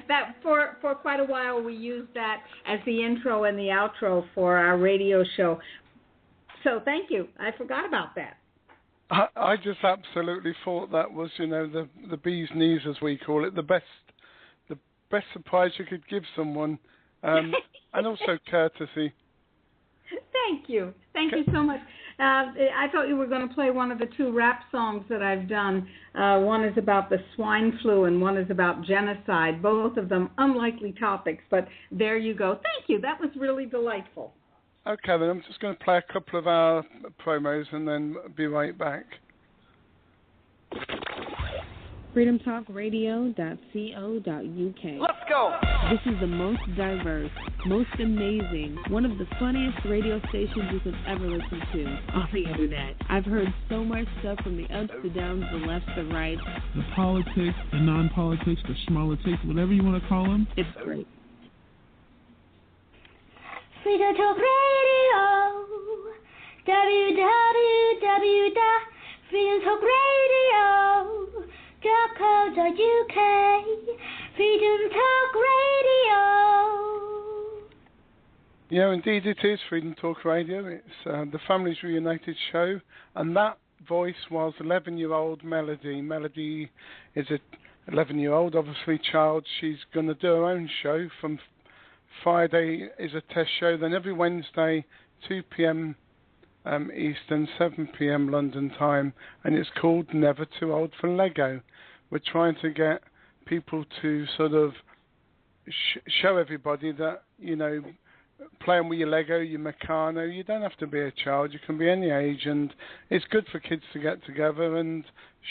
That for quite a while we used that as the intro and the outro for our radio show. So thank you. I forgot about that. I just absolutely thought that was, the bee's knees, as we call it, the best surprise you could give someone, and also courtesy. Thank you. Thank you so much. I thought you were going to play one of the two rap songs that I've done. One is about the swine flu and one is about genocide. Both of them unlikely topics, but there you go. Thank you. That was really delightful. Okay, then I'm just going to play a couple of our promos and then be right back. freedomtalkradio.co.uk. Let's go! This is the most diverse, most amazing, one of the funniest radio stations you could ever listen to on the internet. I've heard so much stuff from the ups, the downs, the lefts, the rights. The politics, the non-politics, the schmolitics, whatever you want to call them. It's great. Freedom Talk Radio, www.freedomtalkradio.co.uk, Freedom Talk Radio. Yeah, indeed it is Freedom Talk Radio. It's the Families Reunited show, and that voice was 11-year-old Melody. Melody is a 11-year-old, obviously child. She's going to do her own show. From Friday is a test show, then every Wednesday 2 p.m. Eastern, 7 p.m. London time, and it's called Never Too Old for Lego. We're trying to get people to sort of show everybody that, you know, playing with your Lego, your Meccano, you don't have to be a child, you can be any age, and it's good for kids to get together and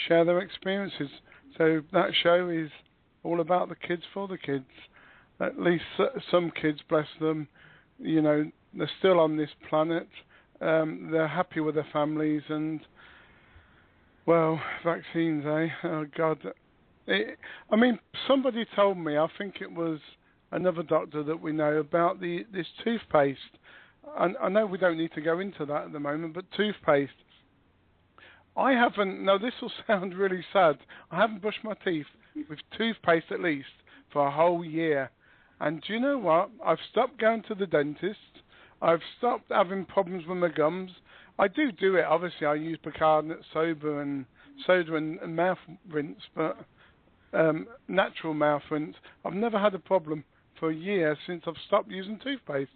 share their experiences. So that show is all about the kids for the kids. At least some kids, bless them, you know, they're still on this planet. They're happy with their families, and, well, vaccines, eh? Oh, God. I mean, somebody told me, I think it was another doctor that we know, about this toothpaste. I know we don't need to go into that at the moment, but toothpaste. I haven't, no, this will sound really sad, I haven't brushed my teeth with toothpaste at least for a whole year. And do you know what? I've stopped going to the dentist. I've stopped having problems with my gums. I do it, obviously. I use bicarbonate soda and mouth rinse, but natural mouth rinse. I've never had a problem for a year since I've stopped using toothpaste.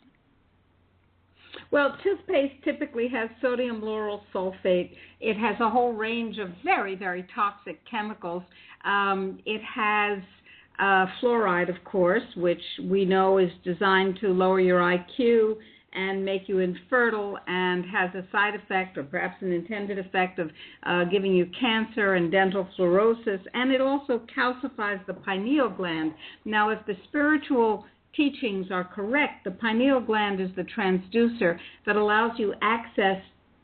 Well, toothpaste typically has sodium lauryl sulfate. It has a whole range of very, very toxic chemicals. It has fluoride, of course, which we know is designed to lower your IQ and make you infertile, and has a side effect, or perhaps an intended effect, of giving you cancer and dental fluorosis, and it also calcifies the pineal gland. Now, if the spiritual teachings are correct, the pineal gland is the transducer that allows you access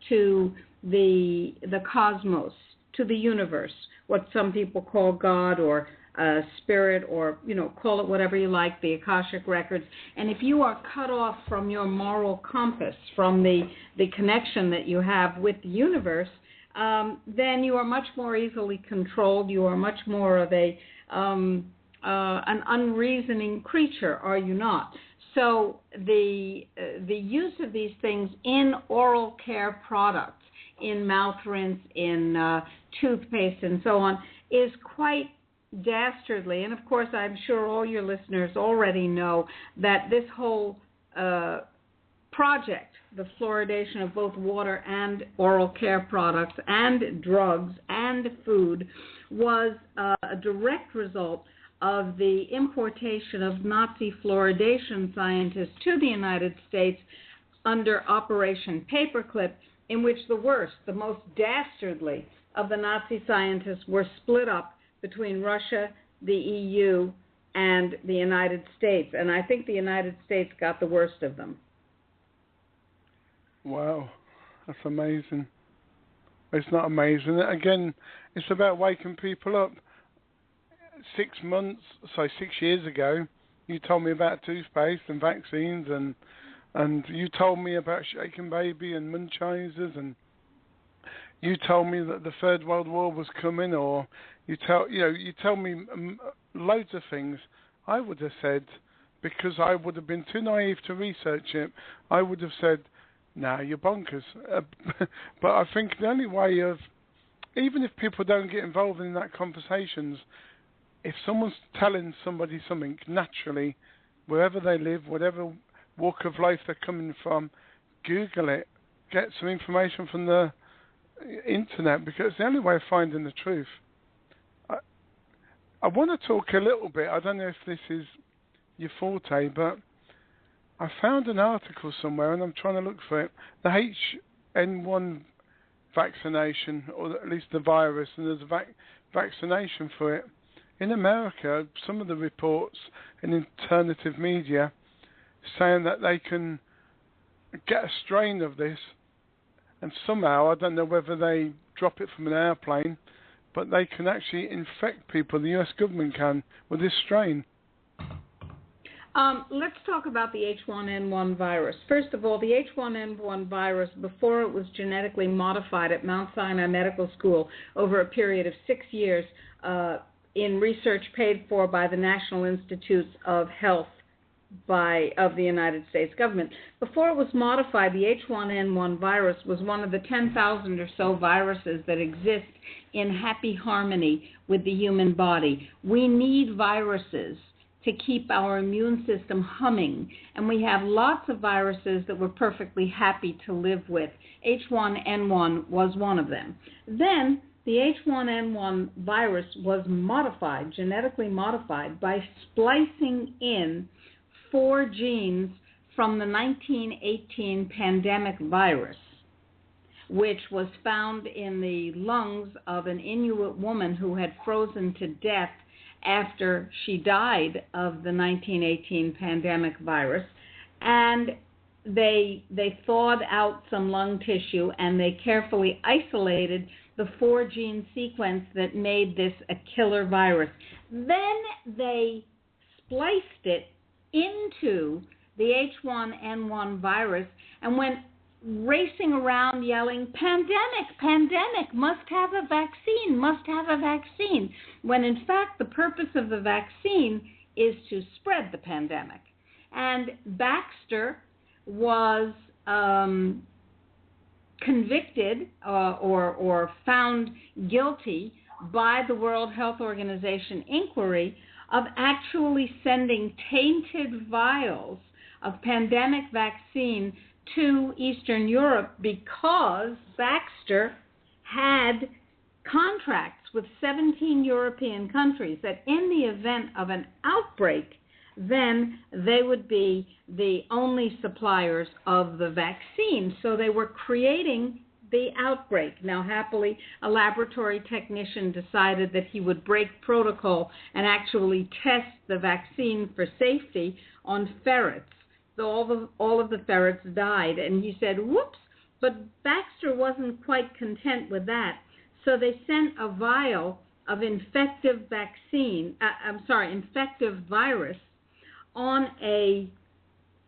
to the cosmos, to the universe, what some people call God, or spirit, or, you know, call it whatever you like, the Akashic records. And if you are cut off from your moral compass, from the connection that you have with the universe, then you are much more easily controlled. You are much more of an unreasoning creature, are you not? So the use of these things in oral care products, in mouth rinse, in toothpaste, and so on, is quite dastardly. And of course, I'm sure all your listeners already know that this whole project, the fluoridation of both water and oral care products and drugs and food, was a direct result of the importation of Nazi fluoridation scientists to the United States under Operation Paperclip, in which the worst, the most dastardly of the Nazi scientists were split up between Russia, the EU, and the United States. And I think the United States got the worst of them. Wow, that's amazing. It's not amazing. Again, it's about waking people up. 6 years ago, you told me about toothpaste and vaccines, and you told me about Shaken Baby and Munchizers, and you told me that the Third World War was coming, or you tell me loads of things. I would have said, because I would have been too naive to research it, I would have said, nah, you're bonkers. But I think the only way of, even if people don't get involved in that conversations, if someone's telling somebody something, naturally, wherever they live, whatever walk of life they're coming from, Google it, get some information from the internet, because it's the only way of finding the truth. I want to talk a little bit, I don't know if this is your forte, but I found an article somewhere and I'm trying to look for it. The H1N1 vaccination, or at least the virus, and there's a vaccination for it. In America, some of the reports in alternative media saying that they can get a strain of this, and somehow, I don't know whether they drop it from an airplane, but they can actually infect people, the US government can, with this strain. Let's talk about the H1N1 virus. First of all, the H1N1 virus, before it was genetically modified at Mount Sinai Medical School over a period of 6 years in research paid for by the National Institutes of Health of the United States government. Before it was modified, the H1N1 virus was one of the 10,000 or so viruses that exist in happy harmony with the human body. We need viruses to keep our immune system humming, and we have lots of viruses that we're perfectly happy to live with. H1N1 was one of them. Then the H1N1 virus was modified, genetically modified, by splicing in 4 genes from the 1918 pandemic virus, which was found in the lungs of an Inuit woman who had frozen to death after she died of the 1918 pandemic virus. And they thawed out some lung tissue, and they carefully isolated the 4 gene sequence that made this a killer virus. Then they spliced it into the H1N1 virus and went racing around yelling, "Pandemic, pandemic, must have a vaccine, must have a vaccine," when in fact the purpose of the vaccine is to spread the pandemic. And Baxter was convicted or found guilty by the World Health Organization inquiry of actually sending tainted vials of pandemic vaccine to Eastern Europe because Baxter had contracts with 17 European countries that in the event of an outbreak, then they would be the only suppliers of the vaccine. So they were creating the outbreak. Now, happily, a laboratory technician decided that he would break protocol and actually test the vaccine for safety on ferrets. So all of the ferrets died, and he said, "Whoops!" But Baxter wasn't quite content with that, so they sent a vial of infective virus on a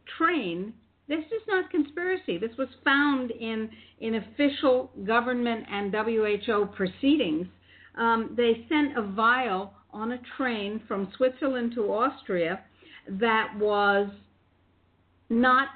train. This is not conspiracy. This was found in official government and WHO proceedings. They sent a vial on a train from Switzerland to Austria that was not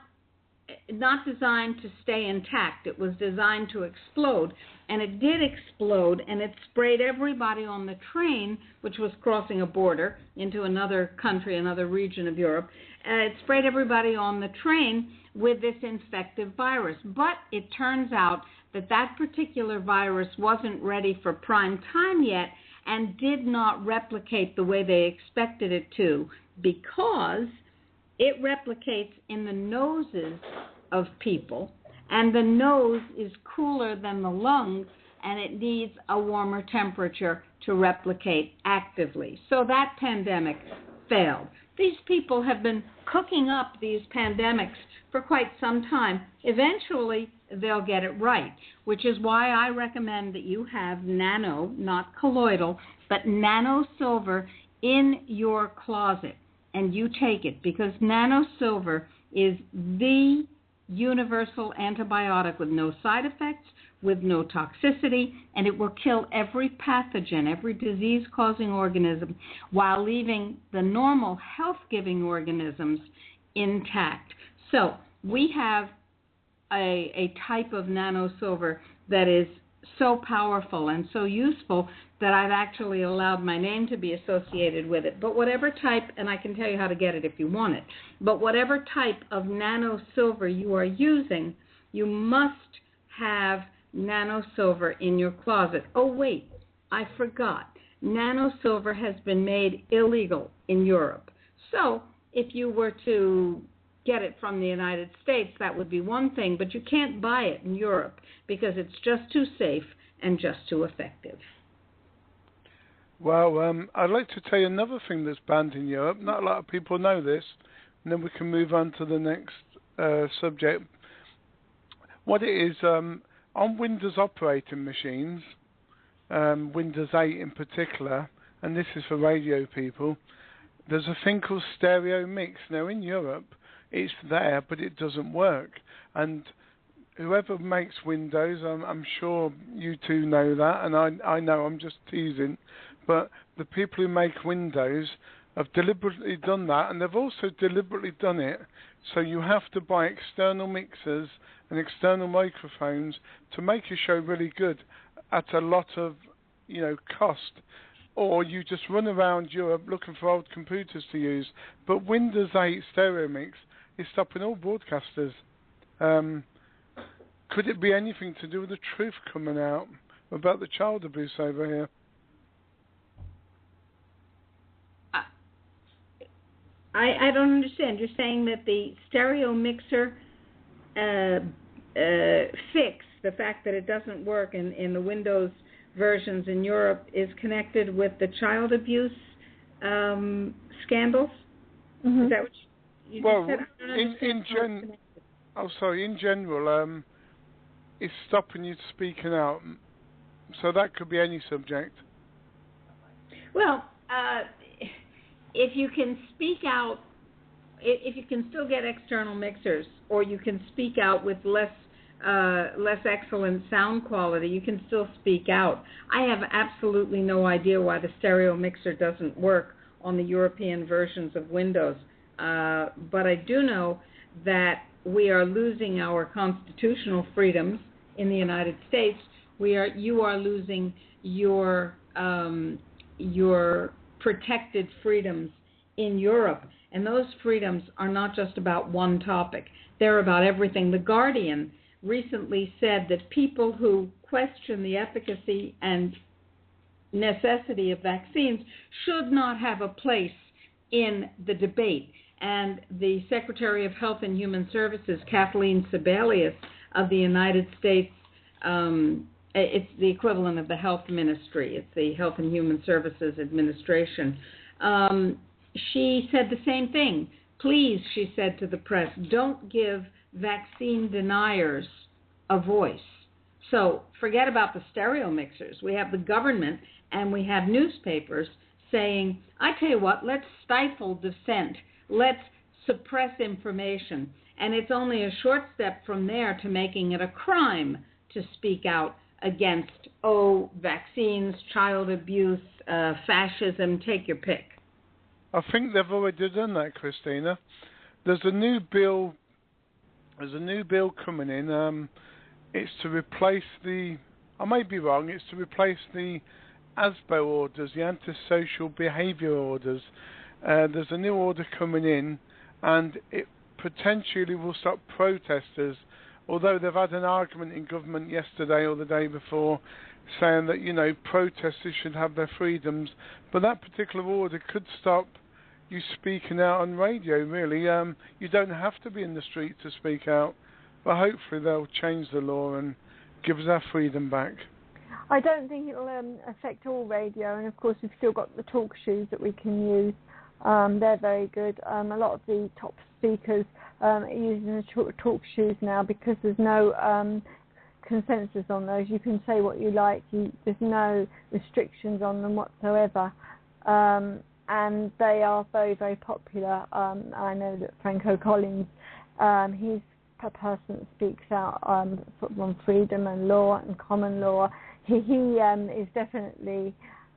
designed to stay intact. It was designed to explode, and it did explode, and it sprayed everybody on the train, which was crossing a border into another country, another region of Europe. It sprayed everybody on the train with this infective virus. But it turns out that that particular virus wasn't ready for prime time yet and did not replicate the way they expected it to, because it replicates in the noses of people, and the nose is cooler than the lungs, and it needs a warmer temperature to replicate actively. So that pandemic failed. These people have been cooking up these pandemics for quite some time. Eventually, they'll get it right, which is why I recommend that you have nano, not colloidal, but nano silver in your closet. And you take it, because nano silver is the universal antibiotic with no side effects, with no toxicity, and it will kill every pathogen, every disease-causing organism, while leaving the normal health-giving organisms intact. So we have a type of nano silver that is so powerful and so useful that I've actually allowed my name to be associated with it. But whatever type, and I can tell you how to get it if you want it, but whatever type of nano silver you are using, you must have nano silver in your closet. Oh, wait, I forgot. Nano silver has been made illegal in Europe. So if you were to get it from the United States, that would be one thing, but you can't buy it in Europe because it's just too safe and just too effective. Well, I'd like to tell you another thing that's banned in Europe. Not a lot of people know this, and then we can move on to the next subject. What it is, on Windows operating machines, Windows 8 in particular, and this is for radio people, there's a thing called stereo mix. Now in Europe, it's there, but it doesn't work. And whoever makes Windows, I'm sure you two know that, and I know, I'm just teasing, but the people who make Windows have deliberately done that, and they've also deliberately done it so you have to buy external mixers and external microphones to make your show really good at a lot of, cost. Or you just run around Europe looking for old computers to use. But Windows 8 stereo mix is stopping all broadcasters. Could it be anything to do with the truth coming out about the child abuse over here? I don't understand. You're saying that the stereo mixer fix, the fact that it doesn't work in the Windows versions in Europe, is connected with the child abuse scandals? Mm-hmm. Is that what you said? In general, it's stopping you speaking out. So that could be any subject. Well, if you can speak out, if you can still get external mixers, or you can speak out with less excellent sound quality, you can still speak out. I have absolutely no idea why the stereo mixer doesn't work on the European versions of Windows. But I do know that we are losing our constitutional freedoms in the United States. You are losing your protected freedoms in Europe. And those freedoms are not just about one topic. They're about everything. The Guardian recently said that people who question the efficacy and necessity of vaccines should not have a place in the debate. And the Secretary of Health and Human Services, Kathleen Sebelius of the United States, it's the equivalent of the Health Ministry. It's the Health and Human Services Administration. She said the same thing. Please, she said to the press, don't give vaccine deniers a voice. So forget about the stereo mixers. We have the government and we have newspapers saying, I tell you what, let's stifle dissent. Let's suppress information. And it's only a short step from there to making it a crime to speak out against, vaccines, child abuse, fascism, take your pick. I think they've already done that, Christina. There's a new bill coming in. It's to replace I may be wrong, it's to replace the ASBO orders, the antisocial behaviour orders. There's a new order coming in, and it potentially will stop protesters, although they've had an argument in government yesterday or the day before saying that, protesters should have their freedoms. But that particular order could stop you speaking out on radio, really. You don't have to be in the street to speak out, but hopefully they'll change the law and give us our freedom back. I don't think it'll affect all radio, and of course we've still got the talk shoes that we can use. They're very good. A lot of the top speakers are using the talk shoes now because there's no consensus on those. You can say what you like. There's no restrictions on them whatsoever. And they are very, very popular. I know that Franco Collins, he's a person that speaks out sort of on freedom and law and common law. He is definitely,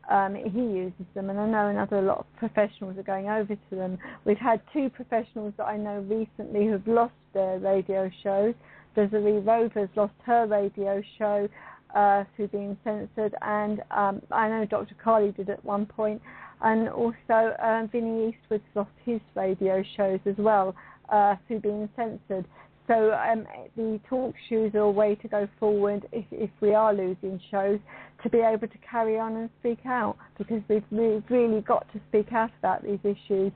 he uses them, and I know a lot of professionals are going over to them. We've had two professionals that I know recently who've lost their radio shows. Desiree Rover's lost her radio show through being censored, and I know Dr. Carley did at one point. And also Vinnie Eastwood's lost his radio shows as well through being censored. So the talk shoes are a way to go forward if we are losing shows, to be able to carry on and speak out, because we've really got to speak out about these issues.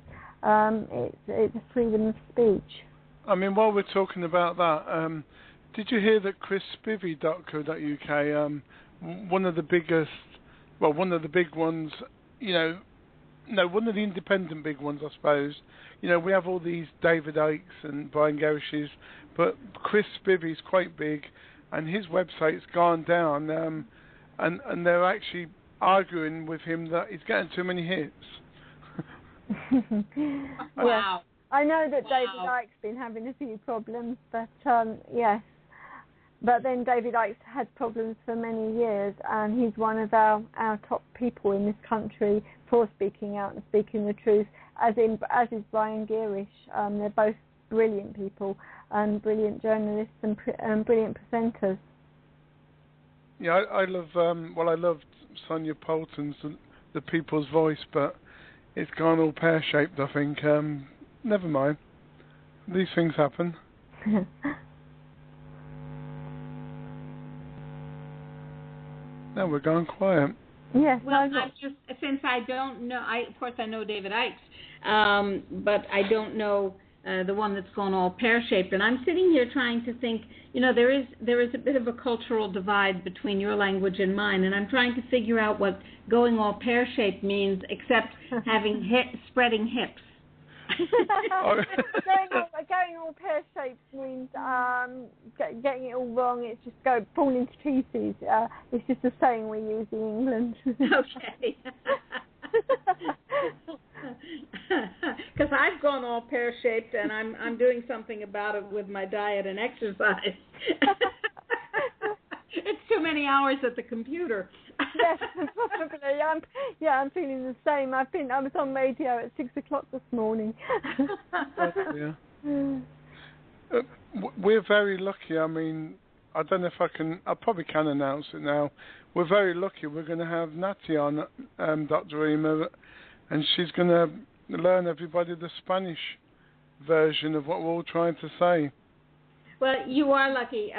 It's freedom of speech. I mean, while we're talking about that, did you hear that chrisspivvy.co.uk, one of the big ones one of the independent big ones, I suppose. We have all these David Ikes and Brian Gerishes, but Chris Spivey's quite big, and his website's gone down, and they're actually arguing with him that he's getting too many hits. Wow. I know that David Icke's been having a few problems, but yes. But then David Icke's had problems for many years, and he's one of our top people in this country for speaking out and speaking the truth, as is Brian Gerish. They're both brilliant people and brilliant journalists and brilliant presenters. Yeah, I love. I loved Sonia Poulton's The People's Voice, but it's gone all pear-shaped, I think. Never mind. These things happen. Now we're gone quiet. Yes. Well, since I don't know, of course I know David Icke's, but I don't know the one that's gone all pear-shaped. And I'm sitting here trying to think, there is a bit of a cultural divide between your language and mine, and I'm trying to figure out what going all pear-shaped means, except having spreading hips. Going all pear-shaped means getting it all wrong. It's just falling to pieces. It's just a saying we use in England. Okay. Because I've gone all pear-shaped, and I'm doing something about it with my diet and exercise. It's too many hours at the computer. Yes, probably. I'm feeling the same. I was on radio at 6:00 this morning. Yeah. We're very lucky. I mean, I don't know if I probably can announce it now. We're very lucky. We're going to have Natty on, Dr. Rima, and she's going to learn everybody the Spanish version of what we're all trying to say. Well, you are lucky.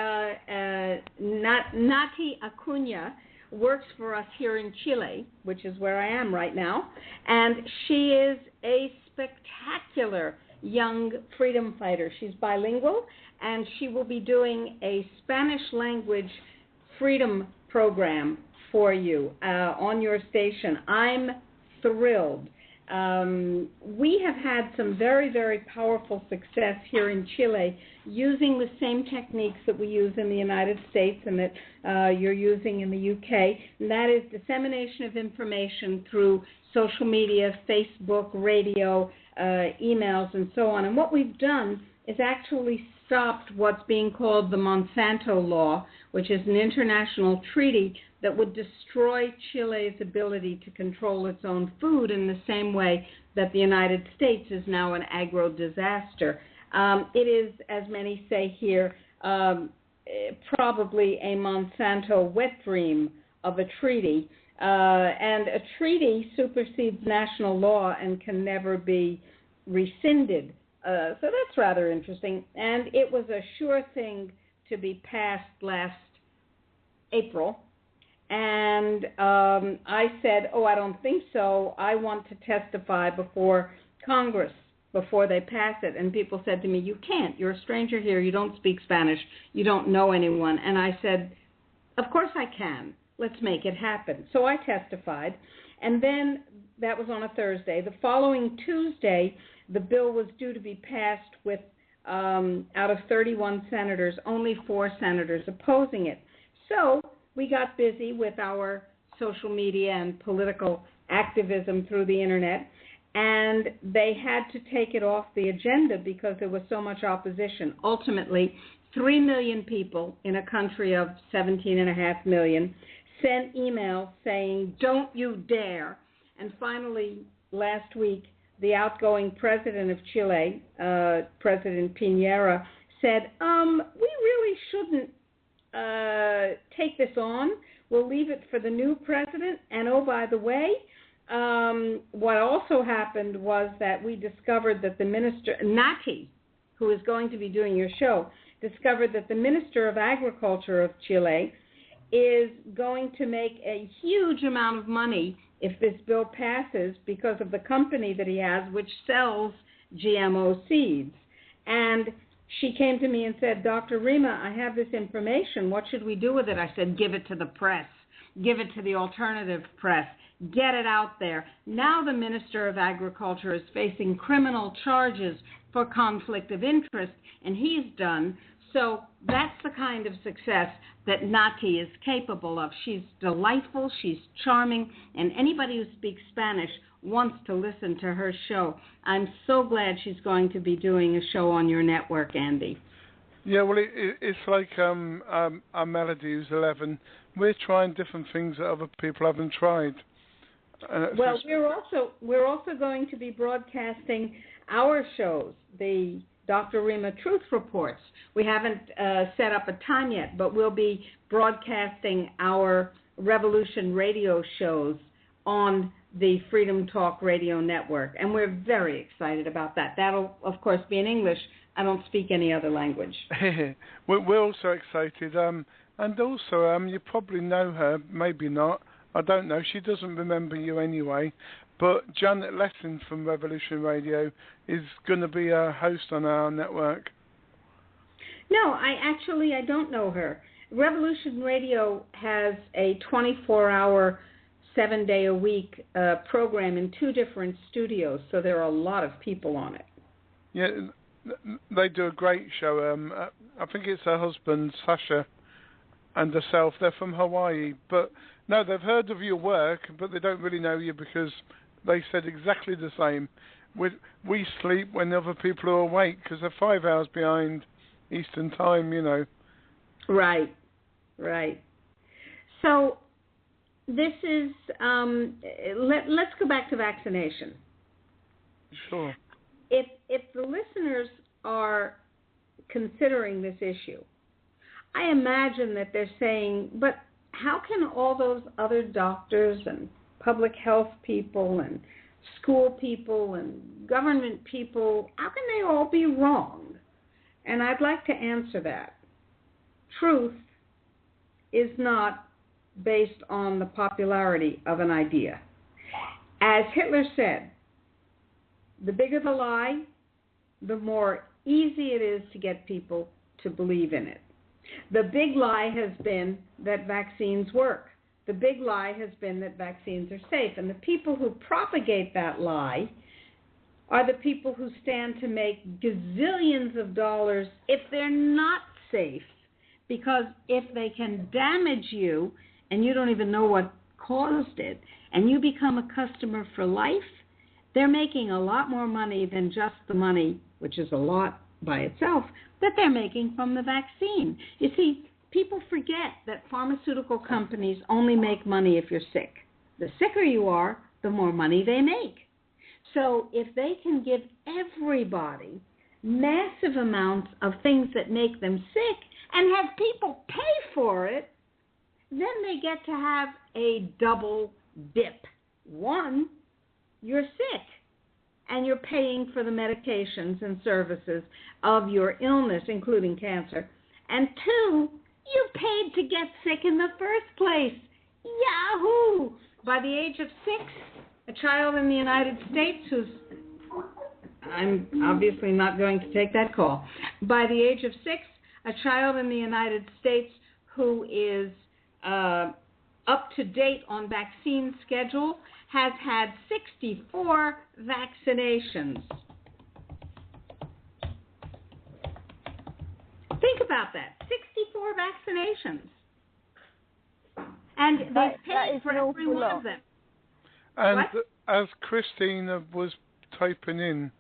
Nati Acuna works for us here in Chile, which is where I am right now, and she is a spectacular young freedom fighter. She's bilingual, and she will be doing a Spanish language freedom program for you on your station. I'm thrilled. We have had some very, very powerful success here in Chile using the same techniques that we use in the United States and that you're using in the UK, and that is dissemination of information through social media, Facebook, radio, emails, and so on. And what we've done is actually stopped what's being called the Monsanto Law, which is an international treaty that would destroy Chile's ability to control its own food in the same way that the United States is now an agro-disaster. It is, as many say here, probably a Monsanto wet dream of a treaty. And a treaty supersedes national law and can never be rescinded. So that's rather interesting. And it was a sure thing to be passed last April. And I said, I don't think so. I want to testify before Congress before they pass it. And people said to me, you can't. You're a stranger here. You don't speak Spanish. You don't know anyone. And I said, of course I can. Let's make it happen. So I testified. And then that was on a Thursday. The following Tuesday, the bill was due to be passed with, out of 31 senators, only 4 senators opposing it. So we got busy with our social media and political activism through the Internet, and they had to take it off the agenda because there was so much opposition. Ultimately, 3 million people in a country of 17.5 million sent emails saying, don't you dare. And finally, last week, the outgoing president of Chile, President Piñera, said, we really shouldn't take this on. We'll leave it for the new president. And oh, by the way, what also happened was that we discovered that the minister, Nati, who is going to be doing your show, discovered that the Minister of Agriculture of Chile is going to make a huge amount of money if this bill passes because of the company that he has, which sells GMO seeds. And she came to me and said, Dr. Rima, I have this information. What should we do with it? I said, give it to the press. give it to the alternative press, get it out there. Now the Minister of Agriculture is facing criminal charges for conflict of interest, and he's done. So that's the kind of success that Nati is capable of. She's delightful, she's charming, and anybody who speaks Spanish wants to listen to her show. I'm so glad she's going to be doing a show on your network, Andy. Yeah, well, it's like our Melody, who's 11. We're trying different things that other people haven't tried. Well, we're also going to be broadcasting our shows, the Dr. Rima Truth Reports. We haven't set up a time yet, but we'll be broadcasting our Revolution Radio shows on the Freedom Talk Radio Network, and we're very excited about that. That'll, of course, be in English. I don't speak any other language. We're also excited. And also, you probably know her, maybe not. I don't know. She doesn't remember you anyway. But Janet Lessin from Revolution Radio is going to be a host on our network. No, I don't know her. Revolution Radio has a 24-hour, 7-day-a-week program in 2 different studios, so there are a lot of people on it. Yeah, they do a great show. I think it's her husband, Sasha, and herself. They're from Hawaii. But, no, they've heard of your work, but they don't really know you because they said exactly the same. We sleep when other people are awake because they're 5 hours behind Eastern Time, you know. Right. So this is, let's go back to vaccination. Sure. If the listeners are considering this issue, I imagine that they're saying, but how can all those other doctors and public health people and school people and government people, how can they all be wrong? And I'd like to answer that. Truth is not based on the popularity of an idea. As Hitler said, the bigger the lie, the more easy it is to get people to believe in it. The big lie has been that vaccines work. The big lie has been that vaccines are safe. And the people who propagate that lie are the people who stand to make gazillions of dollars if they're not safe. Because if they can damage you and you don't even know what caused it, and you become a customer for life, they're making a lot more money than just the money, which is a lot by itself, that they're making from the vaccine. You see, people forget that pharmaceutical companies only make money if you're sick. The sicker you are, the more money they make. So if they can give everybody massive amounts of things that make them sick and have people pay for it, then they get to have a double dip. One, you're sick, and you're paying for the medications and services of your illness, including cancer. And 2, you paid to get sick in the first place. Yahoo! By the age of 6, a child in the United States who's, I'm obviously not going to take that call. By the age of 6, a child in the United States who is up to date on vaccine schedule has had 64 vaccinations. Think about that, 64 vaccinations. And they paid for every one of them. And what? As Christina was typing in,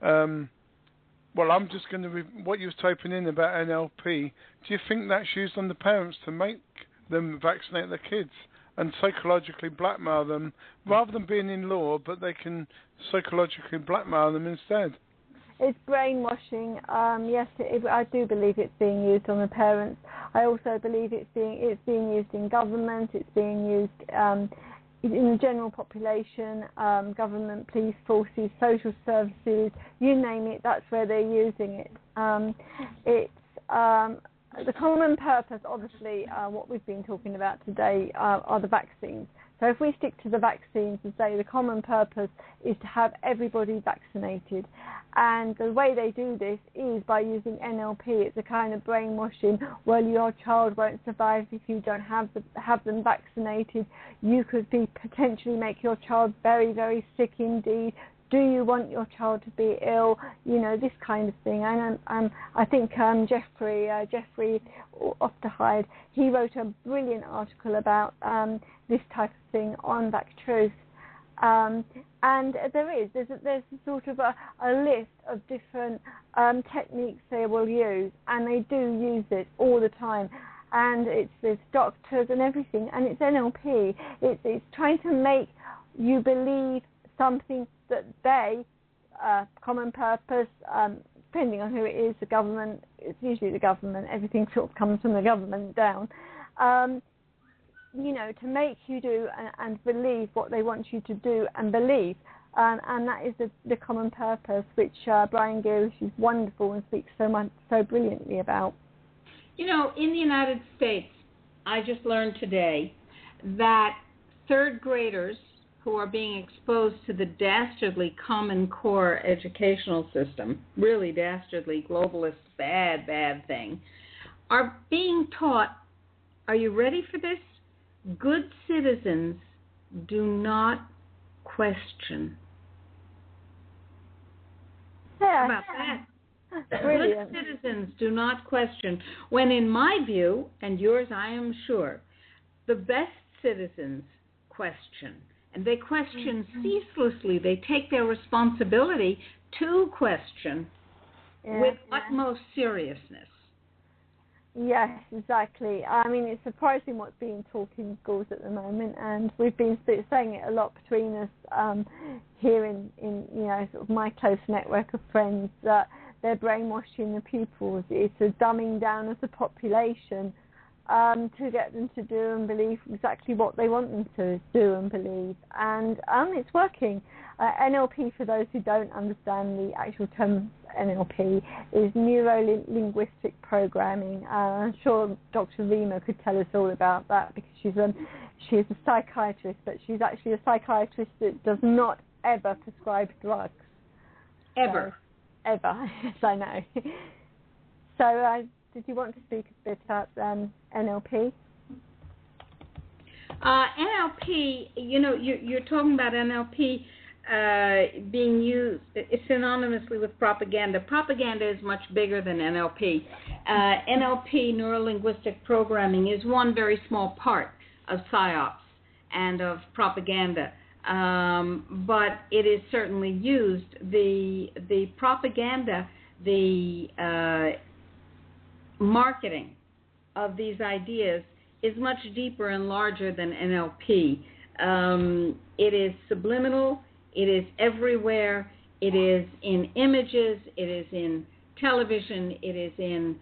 well, I'm just going to what you was typing in about NLP. Do you think that's used on the parents to make them vaccinate their kids and psychologically blackmail them, rather than being in law, but they can psychologically blackmail them instead? It's brainwashing. Yes, I do believe it's being used on the parents. I also believe it's being used in government. It's being used in the general population, government, police forces, social services, you name it. That's where they're using it. It's the common purpose, obviously, what we've been talking about today are the vaccines. So if we stick to the vaccines and say the common purpose is to have everybody vaccinated, and the way they do this is by using NLP. It's a kind of brainwashing. Well, your child won't survive if you don't have them vaccinated. You could potentially make your child very, very sick indeed. Do you want your child to be ill? This kind of thing. And I think Jeffrey Ofterhide, he wrote a brilliant article about this type of thing on Vac Truth. And there's a sort of a list of different techniques they will use, and they do use it all the time. And there's doctors and everything, and it's NLP. It's trying to make you believe something that they, common purpose, depending on who it is, the government, it's usually the government, everything sort of comes from the government down, to make you do and believe what they want you to do and believe. And that is the common purpose, which Brian Girish is wonderful and speaks so brilliantly about. In the United States, I just learned today that third graders who are being exposed to the dastardly Common Core educational system, really dastardly, globalist, bad thing, are being taught, are you ready for this? Good citizens do not question. Yeah. How about that? Brilliant. Good citizens do not question. When in my view, and yours I am sure, the best citizens question. And they question ceaselessly. They take their responsibility to question with utmost seriousness. Yes, exactly. I mean, it's surprising what's being taught in schools at the moment, and we've been saying it a lot between us here in sort of my close network of friends, that they're brainwashing the pupils. It's a dumbing down of the population to get them to do and believe exactly what they want them to do and believe. And it's working. NLP, for those who don't understand the actual term NLP, is neuro-linguistic programming. I'm sure Dr. Rima could tell us all about that, because she's a psychiatrist, but she's actually a psychiatrist that does not ever prescribe drugs. Ever. So, ever, yes, I know. So did you want to speak a bit about NLP? NLP, you're talking about NLP being used synonymously with propaganda. Propaganda is much bigger than NLP. NLP, neuro-linguistic programming, is one very small part of PSYOPs and of propaganda. But it is certainly used. The propaganda, the marketing of these ideas is much deeper and larger than NLP. It is subliminal. It is everywhere. It is in images. It is in television. It is in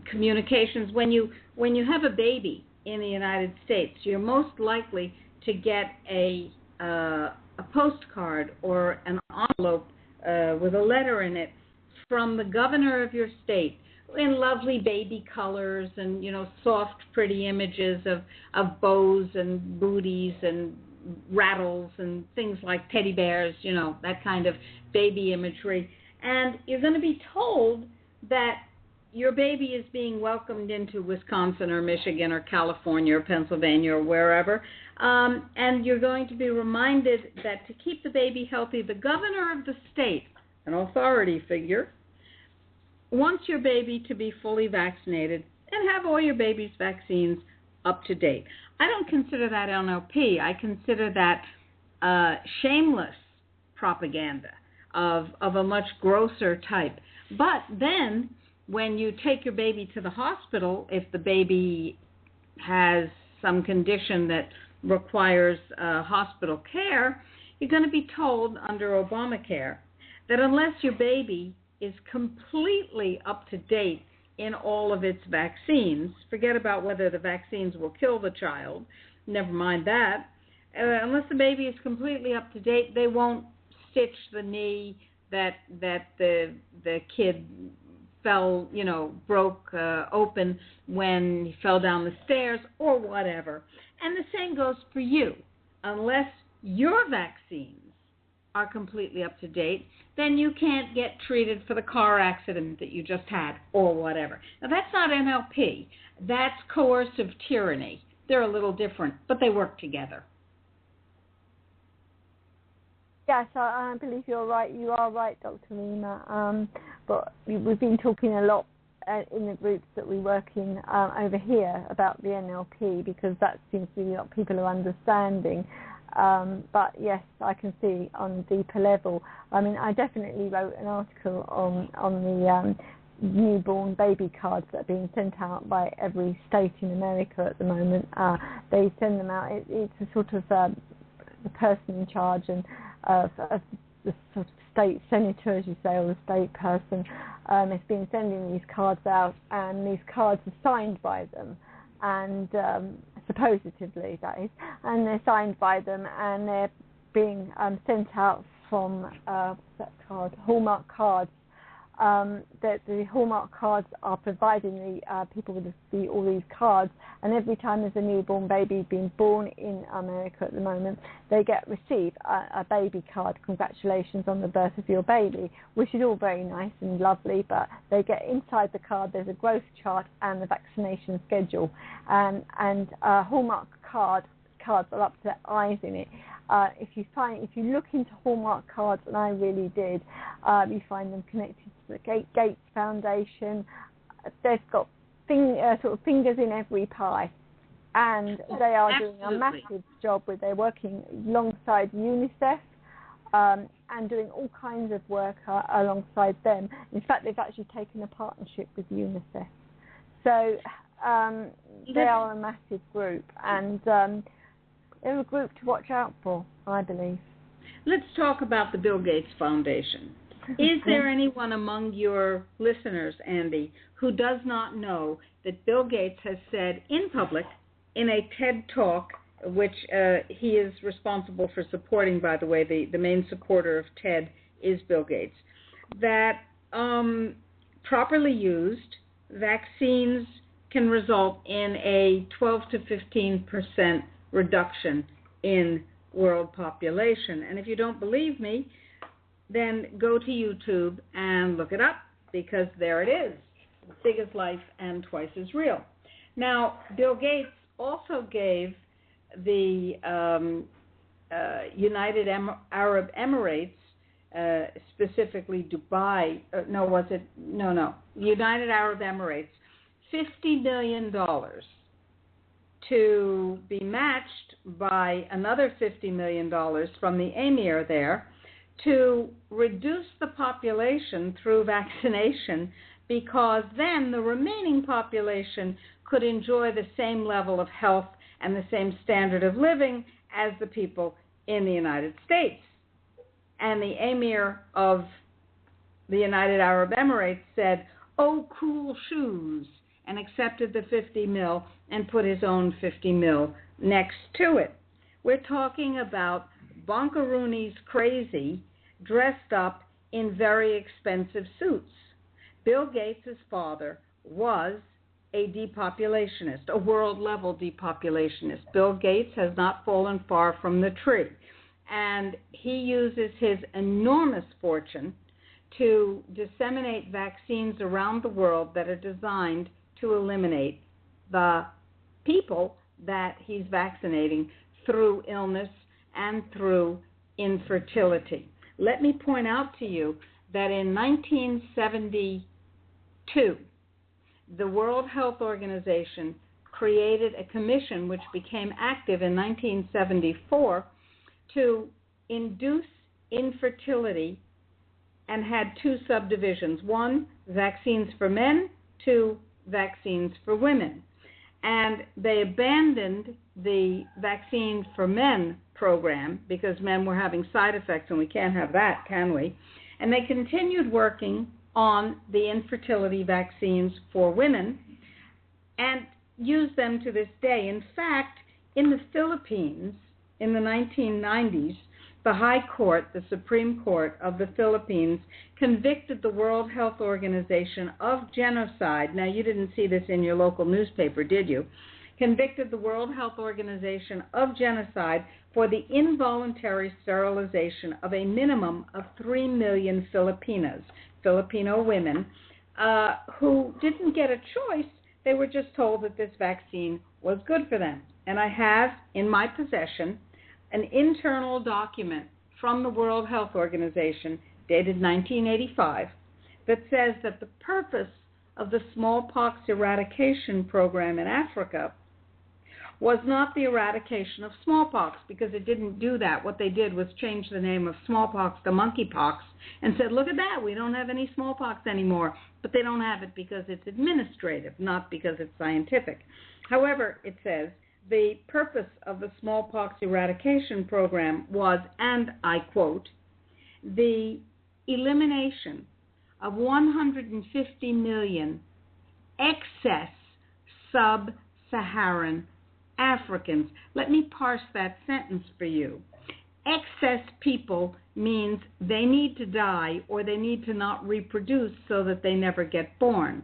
communications. When you have a baby in the United States, you're most likely to get a postcard or an envelope with a letter in it from the governor of your state, in lovely baby colors and, soft, pretty images of bows and booties and rattles and things like teddy bears, that kind of baby imagery. And you're going to be told that your baby is being welcomed into Wisconsin or Michigan or California or Pennsylvania or wherever. And you're going to be reminded that to keep the baby healthy, the governor of the state, an authority figure, wants your baby to be fully vaccinated and have all your baby's vaccines up to date. I don't consider that NLP. I consider that shameless propaganda of a much grosser type. But then when you take your baby to the hospital, if the baby has some condition that requires hospital care, you're going to be told under Obamacare that unless your baby is completely up to date in all of its vaccines, forget about whether the vaccines will kill the child, never mind that, unless the baby is completely up to date, they won't stitch the knee that the kid broke open when he fell down the stairs or whatever. And the same goes for you. Unless your vaccines are completely up to date, then you can't get treated for the car accident that you just had or whatever. Now, that's not NLP. That's coercive tyranny. They're a little different, but they work together. Yes, I believe you're right. You are right, Dr. Rima. But we've been talking a lot in the groups that we work in over here about the NLP, because that seems to be what people are understanding. But yes, I can see on a deeper level. I mean, I definitely wrote an article on the newborn baby cards that are being sent out by every state in America at the moment. They send them out. It's a sort of the person in charge and of the sort of state senator, as you say, or the state person, has been sending these cards out, and these cards are signed by them, and supposedly that is, and they're signed by them, and they're being sent out from Hallmark cards. That the Hallmark cards are providing the people with all these cards, and every time there's a newborn baby being born in America at the moment, they receive a baby card. Congratulations on the birth of your baby, which is all very nice and lovely, but they get inside the card, there's a growth chart and the vaccination schedule, and Hallmark cards are up to their eyes in it. If you look into Hallmark cards, and I really did, you find them connected to the Gates Foundation. They've got sort of fingers in every pie, and they are doing a massive job they're working alongside UNICEF and doing all kinds of work alongside them. In fact, they've actually taken a partnership with UNICEF. So they are a massive group, and they're a group to watch out for, I believe. Let's talk about the Bill Gates Foundation. Is there anyone among your listeners, Andy, who does not know that Bill Gates has said in public, in a TED Talk, which he is responsible for supporting, by the way, the main supporter of TED is Bill Gates, that properly used, vaccines can result in a 12 to 15% reduction in world population. And if you don't believe me, then go to YouTube and look it up, because there it is. Big as life and twice as real. Now, Bill Gates also gave the United Arab Emirates, specifically Dubai, United Arab Emirates, $50 million to be matched by another $50 million from the emir there to reduce the population through vaccination, because then the remaining population could enjoy the same level of health and the same standard of living as the people in the United States. And the emir of the United Arab Emirates said, "Oh, cool shoes," and accepted the 50 mil and put his own 50 mil next to it. We're talking about bonkaroonies crazy dressed up in very expensive suits. Bill Gates' father was a depopulationist, a world-level depopulationist. Bill Gates has not fallen far from the tree, and he uses his enormous fortune to disseminate vaccines around the world that are designed to eliminate the people that he's vaccinating through illness and through infertility. Let me point out to you that in 1972, the World Health Organization created a commission which became active in 1974 to induce infertility, and had two subdivisions: one, vaccines for men; two, vaccines for women. And they abandoned the vaccine for men program because men were having side effects, and we can't have that, can we? And they continued working on the infertility vaccines for women and use them to this day. In fact, in the Philippines, in the 1990s, the High Court, the Supreme Court of the Philippines, convicted the World Health Organization of genocide. Now, you didn't see this in your local newspaper, did you? Convicted the World Health Organization of genocide for the involuntary sterilization of a minimum of 3 million Filipinas, Filipino women, who didn't get a choice. They were just told that this vaccine was good for them. And I have in my possession an internal document from the World Health Organization dated 1985 that says that the purpose of the smallpox eradication program in Africa was not the eradication of smallpox, because it didn't do that. What they did was change the name of smallpox to monkeypox and said, look at that, we don't have any smallpox anymore. But they don't have it because it's administrative, not because it's scientific. However, it says, the purpose of the smallpox eradication program was, and I quote, the elimination of 150 million excess sub-Saharan Africans. Let me parse that sentence for you. Excess people means they need to die or they need to not reproduce so that they never get born.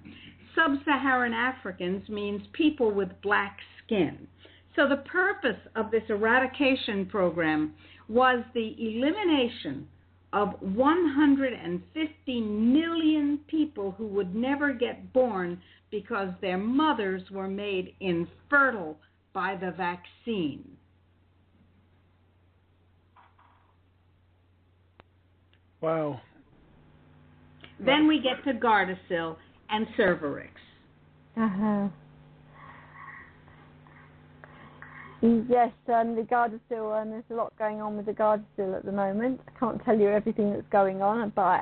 Sub-Saharan Africans means people with black skin. So the purpose of this eradication program was the elimination of 150 million people who would never get born because their mothers were made infertile by the vaccine. Wow. Then we get to Gardasil and Cervarix. Uh-huh. Yes, the Gardasil, there's a lot going on with the Gardasil at the moment. I can't tell you everything that's going on, but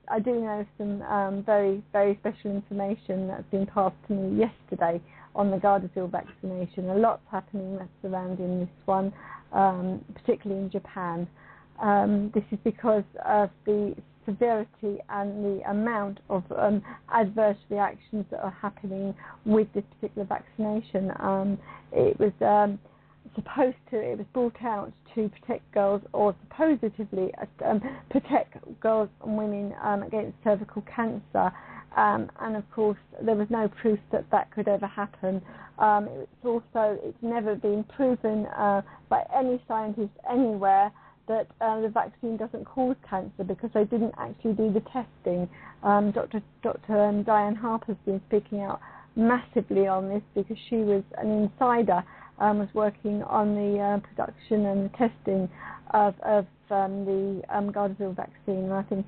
I do know some very, very special information that's been passed to me yesterday on the Gardasil vaccination. A lot's happening surrounding this one, particularly in Japan. This is because of the severity and the amount of adverse reactions that are happening with this particular vaccination. It was brought out to protect girls, or supposedly protect girls and women against cervical cancer. And of course, there was no proof that that could ever happen. It's never been proven by any scientist anywhere that the vaccine doesn't cause cancer, because they didn't actually do the testing. Dr. Diane Harper's been speaking out massively on this because she was an insider, was working on the production and the testing of the Gardasil vaccine, and I think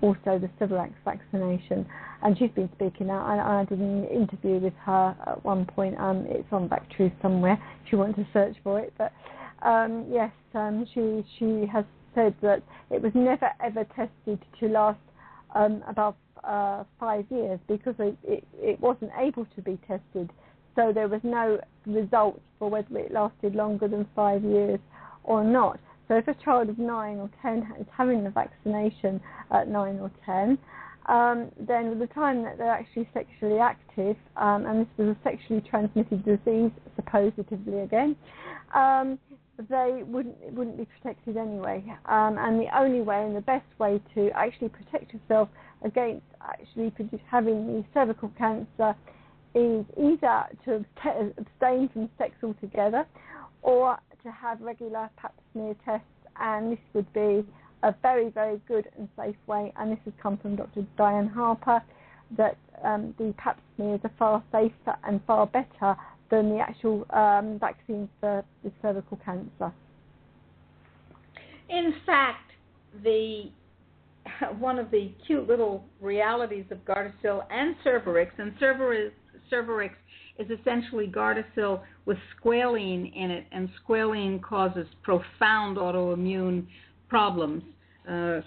also the Cervarix vaccination. And she's been speaking out. I did an interview with her at one point. It's on Back Truth somewhere if you want to search for it. But yes, she has said that it was never ever tested to last about 5 years, because it wasn't able to be tested. So there was no results for whether it lasted longer than 5 years or not. So if a child of 9 or 10 is having the vaccination at 9 or 10, then at the time that they're actually sexually active, and this was a sexually transmitted disease, supposedly again, they wouldn't be protected anyway. And the only way and the best way to actually protect yourself against actually having the cervical cancer is either to abstain from sex altogether, or to have regular pap smear tests, and this would be a very, very good and safe way, and this has come from Dr. Diane Harper, that the pap smears are far safer and far better than the actual vaccines for the cervical cancer. In fact, one of the cute little realities of Gardasil and Cervarix is essentially Gardasil with squalene in it, and squalene causes profound autoimmune problems,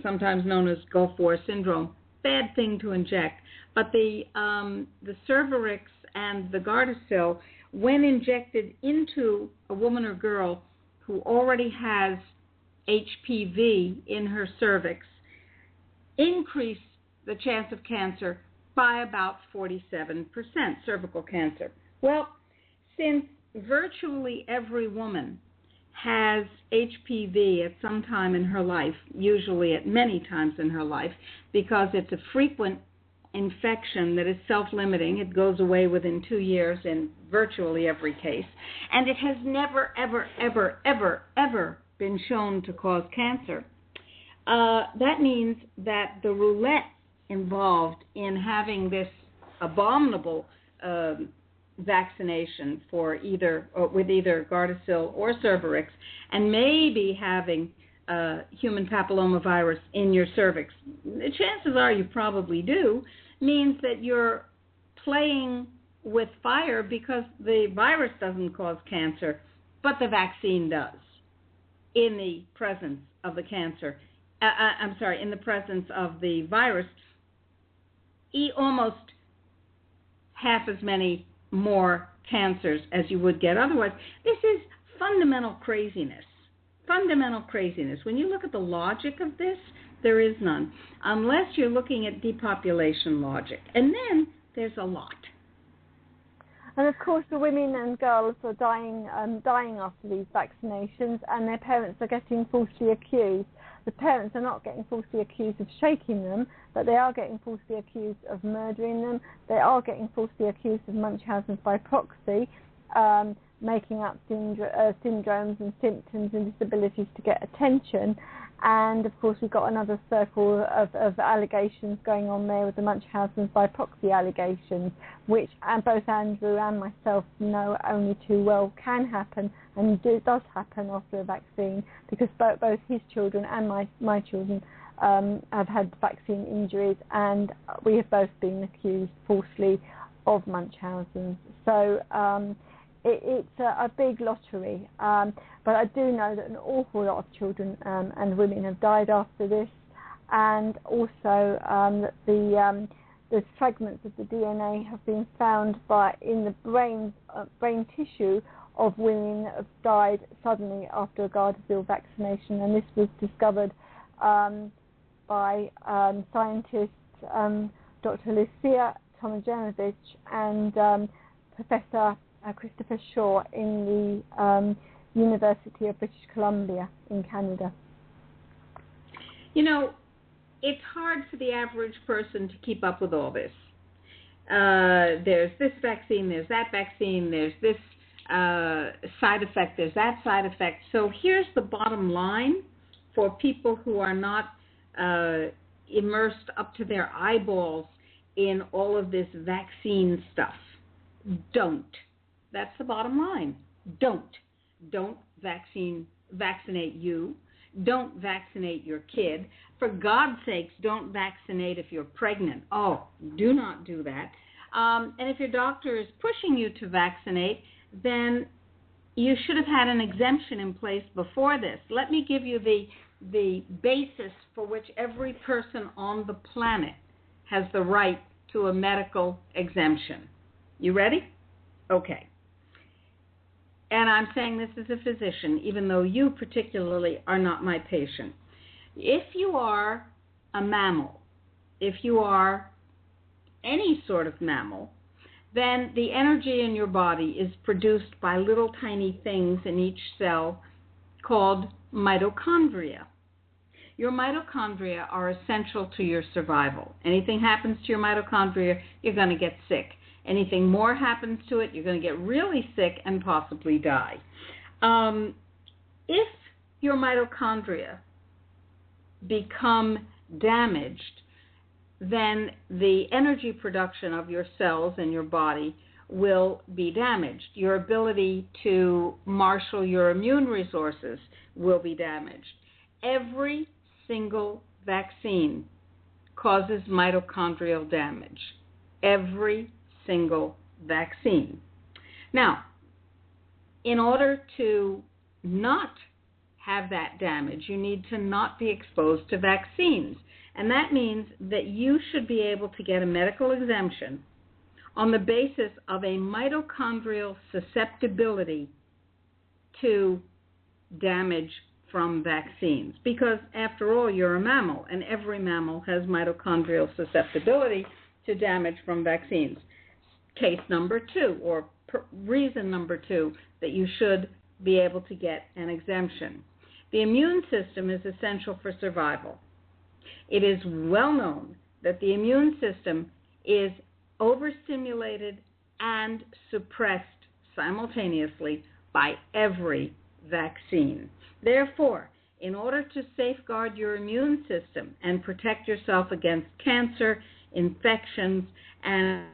sometimes known as Gulf War syndrome. Bad thing to inject. But the Cervarix and the Gardasil, when injected into a woman or girl who already has HPV in her cervix, increase the chance of cancer by about 47%, cervical cancer. Well, since virtually every woman has HPV at some time in her life, usually at many times in her life, because it's a frequent infection that is self-limiting. It goes away within 2 years in virtually every case. And it has never, ever, ever, ever, ever been shown to cause cancer. That means that the roulette involved in having this abominable vaccination for with either Gardasil or Cervarix, and maybe having human papillomavirus in your cervix, the chances are you probably do, means that you're playing with fire because the virus doesn't cause cancer, but the vaccine does in the presence of the cancer. In the presence of the virus, almost half as many more cancers as you would get otherwise. This is fundamental craziness. Fundamental craziness. When you look at the logic of this, there is none, unless you're looking at depopulation logic. And then there's a lot. And of course, the women and girls are dying after these vaccinations, and their parents are getting falsely accused. The parents are not getting falsely accused of shaking them, but they are getting falsely accused of murdering them. They are getting falsely accused of Munchausen's by proxy, making up syndromes and symptoms and disabilities to get attention. And of course, we've got another circle of allegations going on there with the Munchausen's by proxy allegations, which both Andrew and myself know only too well can happen, and it does happen after a vaccine, because both his children and my children have had vaccine injuries, and we have both been accused falsely of Munchausen's. So it's a big lottery, but I do know that an awful lot of children and women have died after this, and also that the fragments of the DNA have been found in the brain tissue of women that have died suddenly after a Gardasil vaccination, and this was discovered by scientists Dr. Lucia Tomajanovic and Professor Christopher Shaw in the University of British Columbia in Canada. You know, it's hard for the average person to keep up with all this. There's this vaccine, there's that vaccine, there's this side effect, there's that side effect. So here's the bottom line for people who are not immersed up to their eyeballs in all of this vaccine stuff. Don't. That's the bottom line. Don't vaccinate you. Don't vaccinate your kid. For God's sakes, don't vaccinate if you're pregnant. Oh, do not do that. And if your doctor is pushing you to vaccinate, then you should have had an exemption in place before this. Let me give you the basis for which every person on the planet has the right to a medical exemption. You ready? Okay. And I'm saying this as a physician, even though you particularly are not my patient. If you are a mammal, if you are any sort of mammal, then the energy in your body is produced by little tiny things in each cell called mitochondria. Your mitochondria are essential to your survival. Anything happens to your mitochondria, you're going to get sick. Anything more happens to it, you're going to get really sick and possibly die. If your mitochondria become damaged, then the energy production of your cells in your body will be damaged. Your ability to marshal your immune resources will be damaged. Every single vaccine causes mitochondrial damage. Every single vaccine. Now, in order to not have that damage, you need to not be exposed to vaccines. And that means that you should be able to get a medical exemption on the basis of a mitochondrial susceptibility to damage from vaccines. Because, after all, you're a mammal, and every mammal has mitochondrial susceptibility to damage from vaccines. Case number two, or reason number two, that you should be able to get an exemption. The immune system is essential for survival. It is well known that the immune system is overstimulated and suppressed simultaneously by every vaccine. Therefore, in order to safeguard your immune system and protect yourself against cancer, infections, and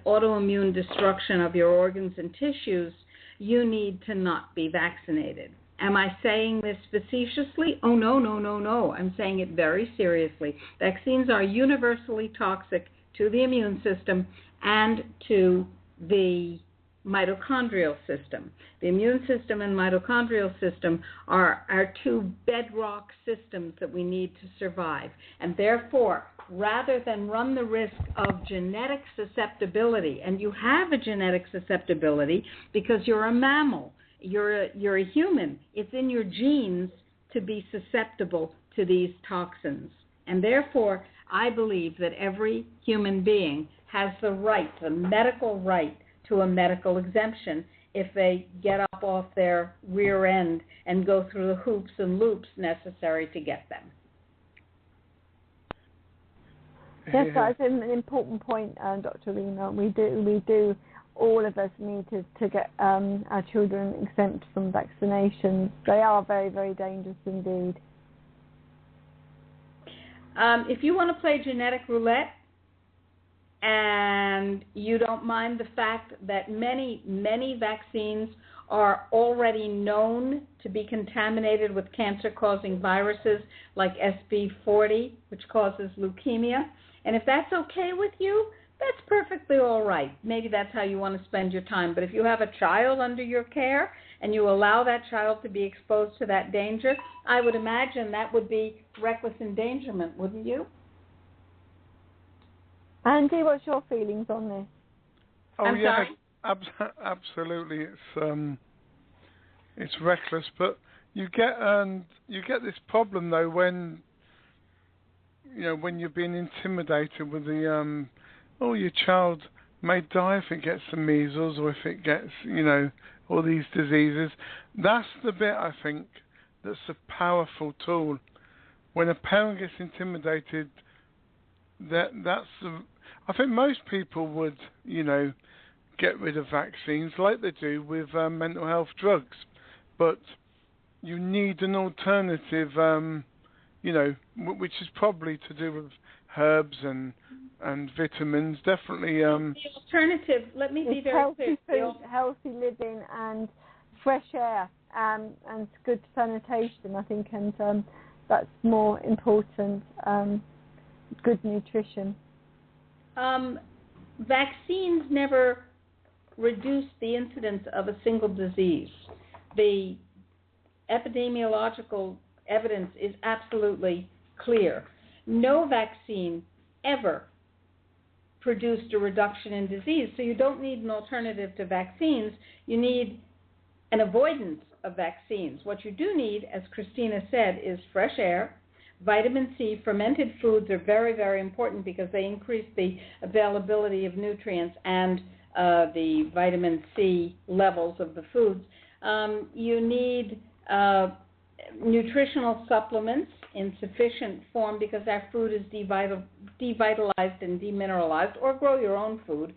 autoimmune destruction of your organs and tissues, you need to not be vaccinated. Am I saying this facetiously? Oh, no, no, no, no. I'm saying it very seriously. Vaccines are universally toxic to the immune system and to the mitochondrial system. The immune system and mitochondrial system are our two bedrock systems that we need to survive. And therefore, rather than run the risk of genetic susceptibility, and you have a genetic susceptibility because you're a mammal, you're a human, it's in your genes to be susceptible to these toxins. And therefore, I believe that every human being has the right, the medical right, to a medical exemption if they get up off their rear end and go through the hoops and loops necessary to get them. Yes, that's an important point, Dr. Rima. We do. All of us need to get our children exempt from vaccinations. They are very, very dangerous indeed. If you want to play genetic roulette, and you don't mind the fact that many, many vaccines are already known to be contaminated with cancer-causing viruses like SB40, which causes leukemia. And if that's okay with you, that's perfectly all right. Maybe that's how you want to spend your time. But if you have a child under your care and you allow that child to be exposed to that danger, I would imagine that would be reckless endangerment, wouldn't you? Andy, what's your feelings on this? Oh, I'm yeah, sorry? absolutely. It's reckless, but you get this problem though when you're being intimidated with the your child may die if it gets the measles or if it gets all these diseases. That's the bit I think that's a powerful tool. When a parent gets intimidated, I think most people would, get rid of vaccines like they do with mental health drugs. But you need an alternative, which is probably to do with herbs and vitamins. Definitely. The alternative, let me be very healthy clear. Food, healthy living, and fresh air, and good sanitation, I think, and that's more important. Good nutrition. Vaccines never reduce the incidence of a single disease. The epidemiological evidence is absolutely clear. No vaccine ever produced a reduction in disease, so you don't need an alternative to vaccines. You need an avoidance of vaccines. What you do need, as Christina said, is fresh air, vitamin C. Fermented foods are very, very important because they increase the availability of nutrients and the vitamin C levels of the foods. You need nutritional supplements in sufficient form because our food is devitalized and demineralized, or grow your own food.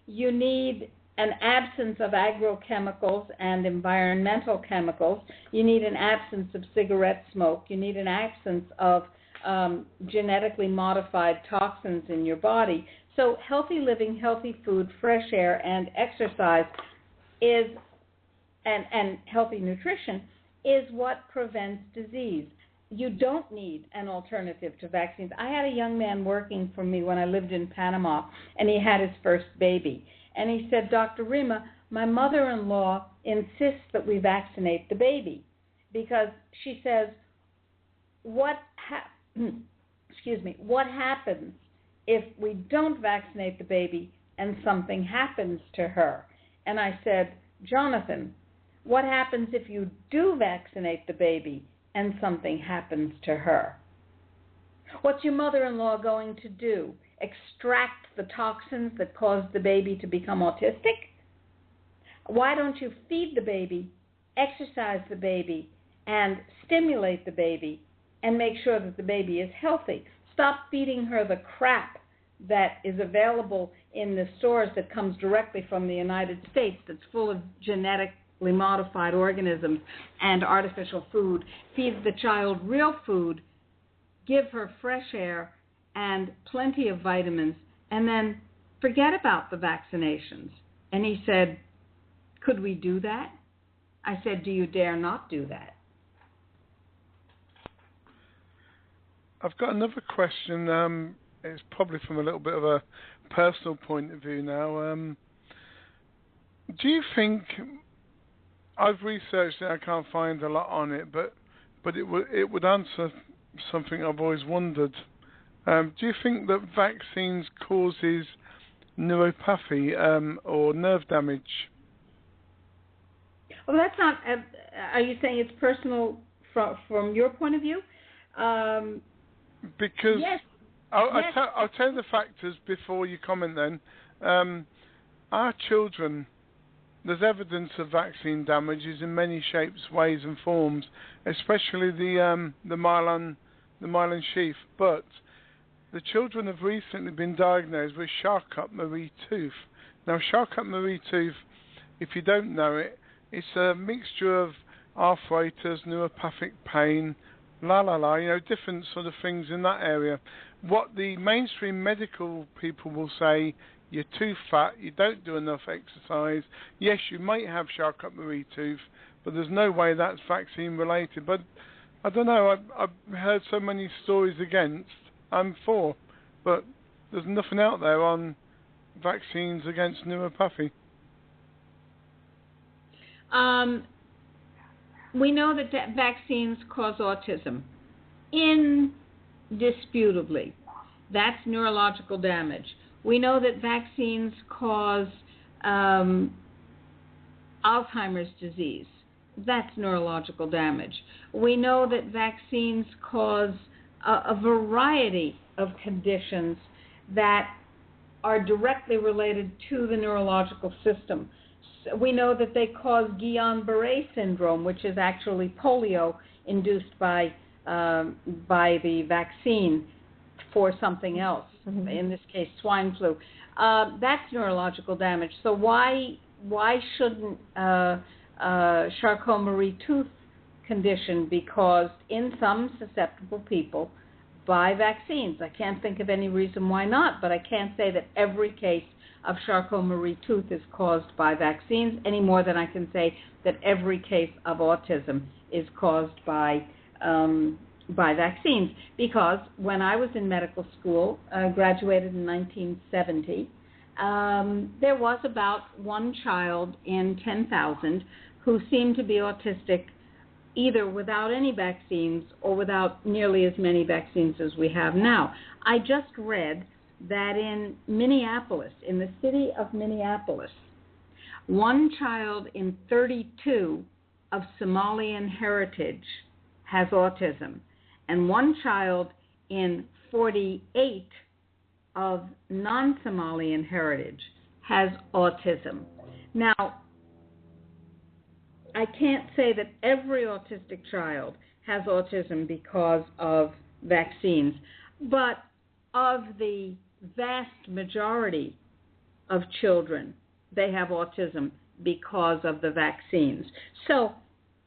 You need an absence of agrochemicals and environmental chemicals. You need an absence of cigarette smoke. You need an absence of genetically modified toxins in your body. So healthy living, healthy food, fresh air, and exercise and healthy nutrition is what prevents disease. You don't need an alternative to vaccines. I had a young man working for me when I lived in Panama, and he had his first baby. And he said, Dr. Rima, my mother-in-law insists that we vaccinate the baby because she says, what happens if we don't vaccinate the baby and something happens to her? And I said, Jonathan, what happens if you do vaccinate the baby and something happens to her? What's your mother-in-law going to do? Extract the toxins that caused the baby to become autistic? Why don't you feed the baby, exercise the baby, and stimulate the baby and make sure that the baby is healthy? Stop feeding her the crap that is available in the stores that comes directly from the United States that's full of genetically modified organisms and artificial food. Feed the child real food, give her fresh air and plenty of vitamins, and then forget about the vaccinations. And he said, could we do that? I said, do you dare not do that? I've got another question. It's probably from a little bit of a personal point of view now. Do you think, I've researched it, I can't find a lot on it, but it would answer something I've always wondered. Do you think that vaccines causes neuropathy or nerve damage? Well, that's not. Are you saying it's personal from your point of view? Because yes. I'll tell you the factors before you comment then. Our children, there's evidence of vaccine damages in many shapes, ways and forms, especially the myelin sheath. But the children have recently been diagnosed with Charcot-Marie tooth. Now, Charcot-Marie tooth, if you don't know it, it's a mixture of arthritis, neuropathic pain, different sort of things in that area. What the mainstream medical people will say, you're too fat, you don't do enough exercise. Yes, you might have Charcot-Marie tooth, but there's no way that's vaccine related. But I don't know, I've heard so many stories against. I'm for, but there's nothing out there on vaccines against neuropathy. We know that vaccines cause autism. Indisputably. That's neurological damage. We know that vaccines cause Alzheimer's disease. That's neurological damage. We know that vaccines cause a variety of conditions that are directly related to the neurological system. We know that they cause Guillain-Barré syndrome, which is actually polio induced by the vaccine for something else, in this case swine flu. That's neurological damage. So why shouldn't Charcot-Marie tooth condition be caused in some susceptible people by vaccines? I can't think of any reason why not, but I can't say that every case of Charcot-Marie tooth is caused by vaccines any more than I can say that every case of autism is caused by vaccines. Because when I was in medical school, graduated in 1970, there was about one child in 10,000 who seemed to be autistic, either without any vaccines or without nearly as many vaccines as we have now. I just read that in Minneapolis, in the city of Minneapolis, one child in 32 of Somalian heritage has autism, and one child in 48 of non-Somalian heritage has autism. Now, I can't say that every autistic child has autism because of vaccines, but of the vast majority of children, they have autism because of the vaccines. So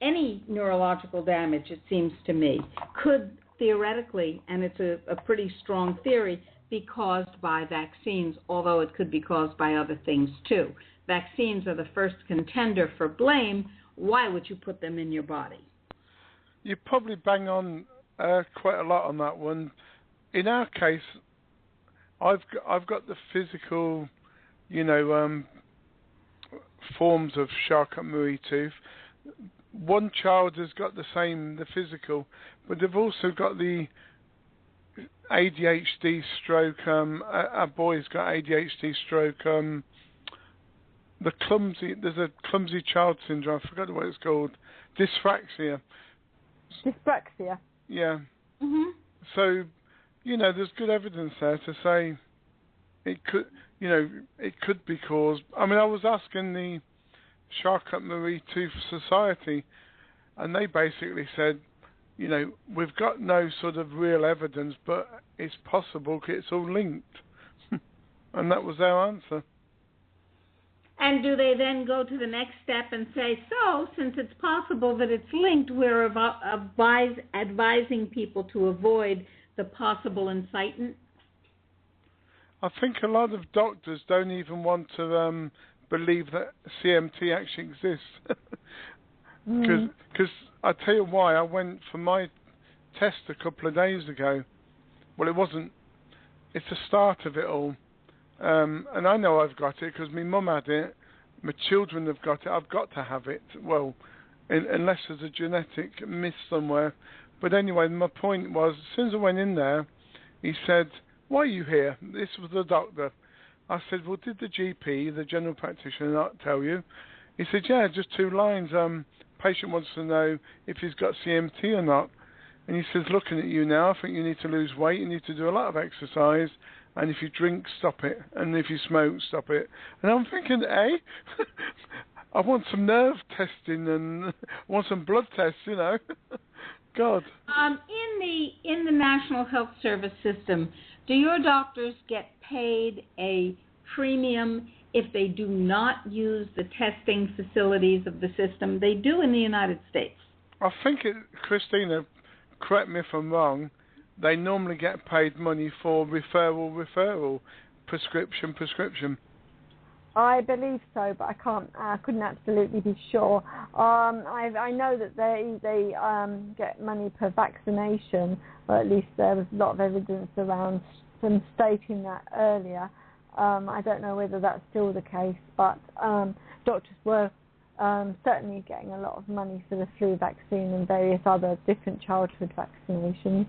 any neurological damage, it seems to me, could theoretically, and it's a pretty strong theory, be caused by vaccines, although it could be caused by other things too. Vaccines are the first contender for blame. Why would you put them in your body? You probably bang on quite a lot on that one. In our case, I've got the physical, forms of Charcot-Marie tooth. One child has got the physical, but they've also got the ADHD stroke. Our boy's got ADHD stroke. There's a clumsy child syndrome. I forgot what it's called. Dyspraxia. Dyspraxia. Yeah. Mm-hmm. So, there's good evidence there to say it could be caused. I mean, I was asking the Charlotte Marie Tooth Society, and they basically said, we've got no sort of real evidence, but it's possible it's all linked. And that was their answer. And do they then go to the next step and say, so, since it's possible that it's linked, we're advising people to avoid the possible incitement? I think a lot of doctors don't even want to believe that CMT actually exists. Because I tell you why, I went for my test a couple of days ago. Well, it's the start of it all. And I know I've got it because my mum had it, my children have got it, I've got to have it. Well, unless there's a genetic miss somewhere. But anyway, my point was, as soon as I went in there, he said, why are you here? This was the doctor. I said, well, did the GP, the general practitioner, not tell you? He said, yeah, just 2 lines. Patient wants to know if he's got CMT or not. And he says, looking at you now, I think you need to lose weight, you need to do a lot of exercise, and if you drink, stop it, and if you smoke, stop it. And I'm thinking, I want some nerve testing and I want some blood tests, God. In the National Health Service system, do your doctors get paid a premium if they do not use the testing facilities of the system? They do in the United States. I think, Christina, correct me if I'm wrong, they normally get paid money for referral, prescription. I believe so, but I couldn't absolutely be sure. I know that they get money per vaccination, or at least there was a lot of evidence around them stating that earlier. I don't know whether that's still the case, but doctors were certainly getting a lot of money for the flu vaccine and various other different childhood vaccinations.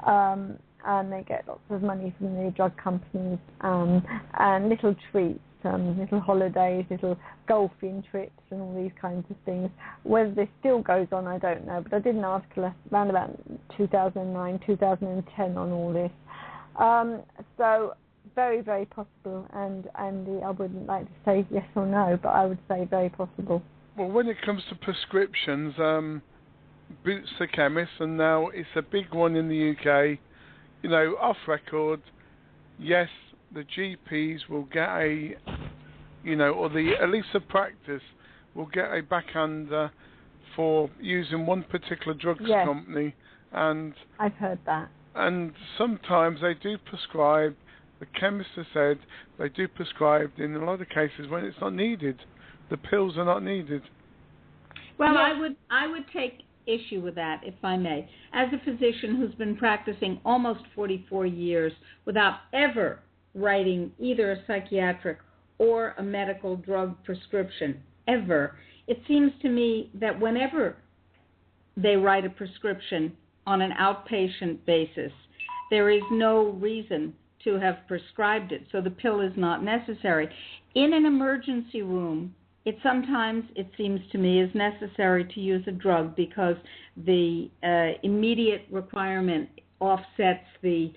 And they get lots of money from the drug companies and little treats, little holidays, little golfing trips and all these kinds of things. Whether this still goes on, I don't know, but I did an article around about 2009, 2010 on all this. So very, very possible, and Andy, I wouldn't like to say yes or no, but I would say very possible. Well, when it comes to prescriptions, Boots the chemist, and now it's a big one in the UK, off record, yes, the GPs will get at least the practice will get a backhander for using one particular drugs company, and I've heard that. And sometimes they do prescribe. The chemist has said they do prescribe in a lot of cases when it's not needed. The pills are not needed. Well, I would take issue with that, if I may. As a physician who's been practicing almost 44 years without ever writing either a psychiatric or a medical drug prescription, ever, it seems to me that whenever they write a prescription on an outpatient basis, there is no reason to have prescribed it, so the pill is not necessary. In an emergency room, it seems to me, is necessary to use a drug because the immediate requirement offsets the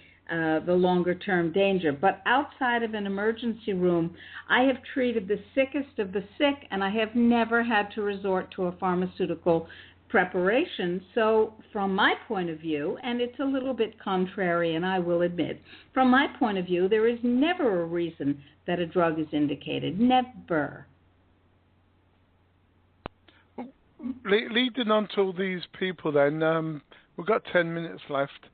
longer-term danger. But outside of an emergency room, I have treated the sickest of the sick, and I have never had to resort to a pharmaceutical preparation. So from my point of view, and it's a little bit contrary, and I will admit, from my point of view, there is never a reason that a drug is indicated. Never. Leading on to all these people then, we've got 10 minutes left,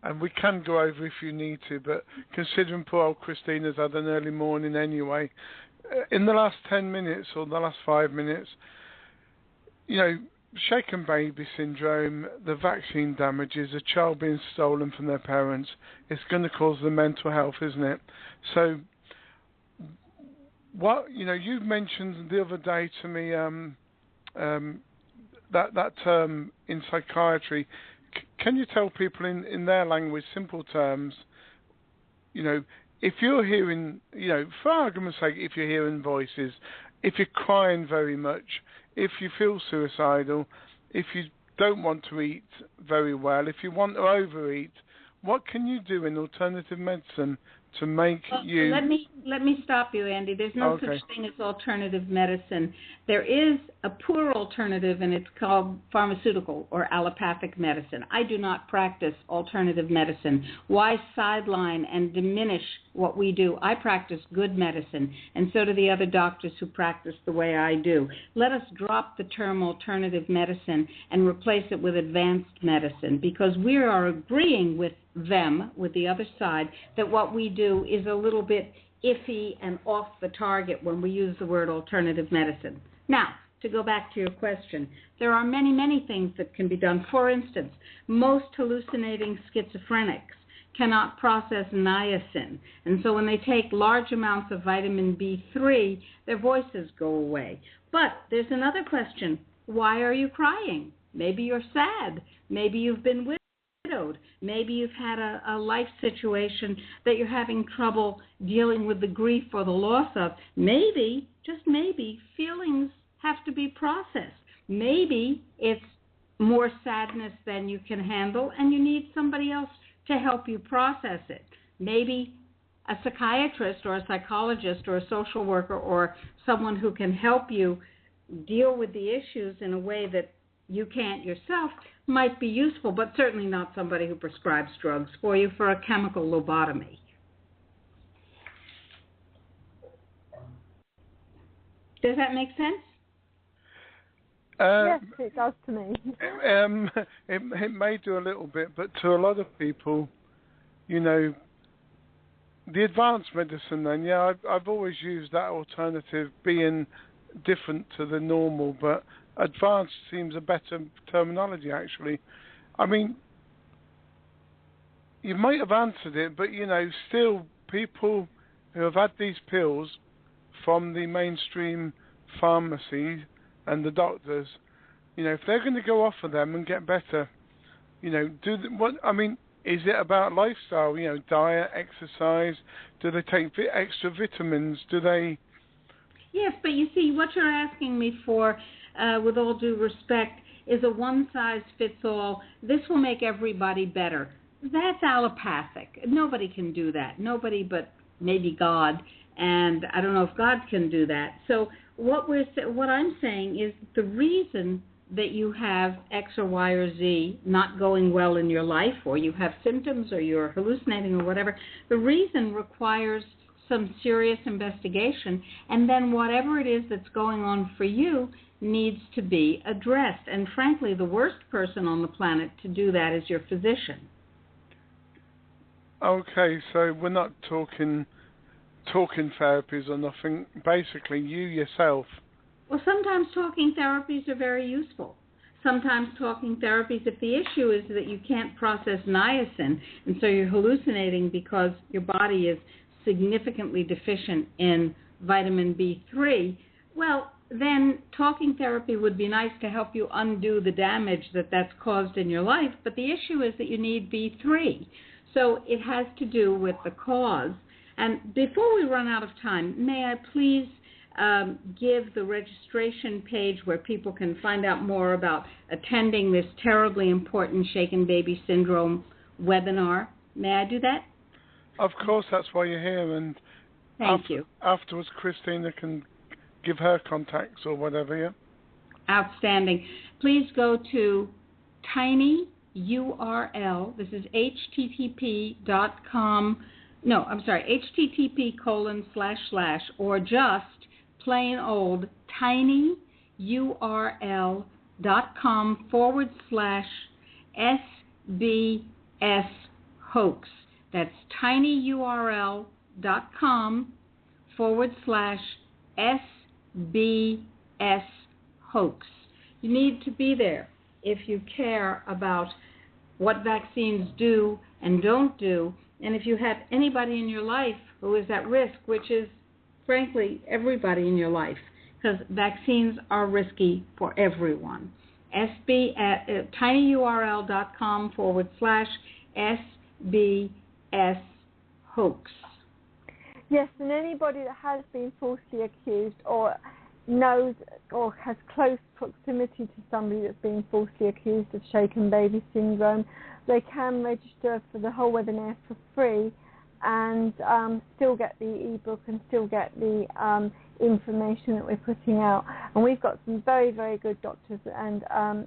and we can go over if you need to, but considering poor old Christina's had an early morning anyway, in the last 10 minutes or the last 5 minutes, shaken baby syndrome, the vaccine damages, a child being stolen from their parents, it's going to cause the mental health, isn't it? So, you mentioned the other day to me that term in psychiatry. Can you tell people in their language, simple terms, if you're hearing, for argument's sake, if you're hearing voices, if you're crying very much, if you feel suicidal, if you don't want to eat very well, if you want to overeat, what can you do in alternative medicine to make you let me stop you, Andy. There's no such thing as alternative medicine. There is a poor alternative, and it's called pharmaceutical or allopathic medicine. I do not practice alternative medicine. Why sideline and diminish what we do? I practice good medicine, and so do the other doctors who practice the way I do. Let us drop the term alternative medicine and replace it with advanced medicine, because we are agreeing with them, with the other side, that what we do is a little bit iffy and off the target when we use the word alternative medicine. Now, to go back to your question, there are many, many things that can be done. For instance, most hallucinating schizophrenics cannot process niacin, and so when they take large amounts of vitamin B3, their voices go away. But there's another question. Why are you crying? Maybe you're sad. Maybe you've been widowed. Maybe you've had a life situation that you're having trouble dealing with the grief or the loss of. Maybe, just maybe, feelings have to be processed. Maybe it's more sadness than you can handle and you need somebody else to help you process it. Maybe a psychiatrist or a psychologist or a social worker or someone who can help you deal with the issues in a way that you can't yourself might be useful, but certainly not somebody who prescribes drugs for you for a chemical lobotomy. Does that make sense? Yes, it does to me. It may do a little bit, but to a lot of people, you know, the advanced medicine then, yeah, I've always used that alternative being different to the normal, but advanced seems a better terminology, actually. I mean, you might have answered it, but, you know, still people who have had these pills from the mainstream pharmacies and the doctors, you know, if they're going to go off of them and get better, you know, is it about lifestyle, you know, diet, exercise? Do they take extra vitamins? Do they... Yes, but you see, what you're asking me for, with all due respect, is a one-size-fits-all, this will make everybody better. That's allopathic. Nobody can do that. Nobody but maybe God, and I don't know if God can do that. So what I'm saying is the reason that you have X or Y or Z not going well in your life, or you have symptoms, or you're hallucinating or whatever, the reason requires some serious investigation, and then whatever it is that's going on for you needs to be addressed. And frankly, the worst person on the planet to do that is your physician. Okay, so we're not talking therapies or nothing. Basically, you yourself. Well, sometimes talking therapies are very useful. Sometimes talking therapies, if the issue is that you can't process niacin, and so you're hallucinating because your body is significantly deficient in vitamin B3, well, then talking therapy would be nice to help you undo the damage that's caused in your life, but the issue is that you need B3. So it has to do with the cause. And before we run out of time, may I please give the registration page where people can find out more about attending this terribly important Shaken Baby Syndrome webinar? May I do that? Of course, that's why you're here. And Thank you. Afterwards, Christina can give her contacts or whatever, yeah? Outstanding. Please go to tinyurl. This is http.com. No, I'm sorry, http:// or just plain old tinyurl.com/SBS hoax. That's tinyurl.com/SBS hoax. You need to be there if you care about what vaccines do and don't do, and if you have anybody in your life who is at risk, which is, frankly, everybody in your life, because vaccines are risky for everyone. tinyurl.com/SBS hoax. Yes, and anybody that has been falsely accused or knows or has close proximity to somebody that's been falsely accused of shaken baby syndrome, they can register for the whole webinar for free and still get the ebook and still get the information that we're putting out. And we've got some very, very good doctors and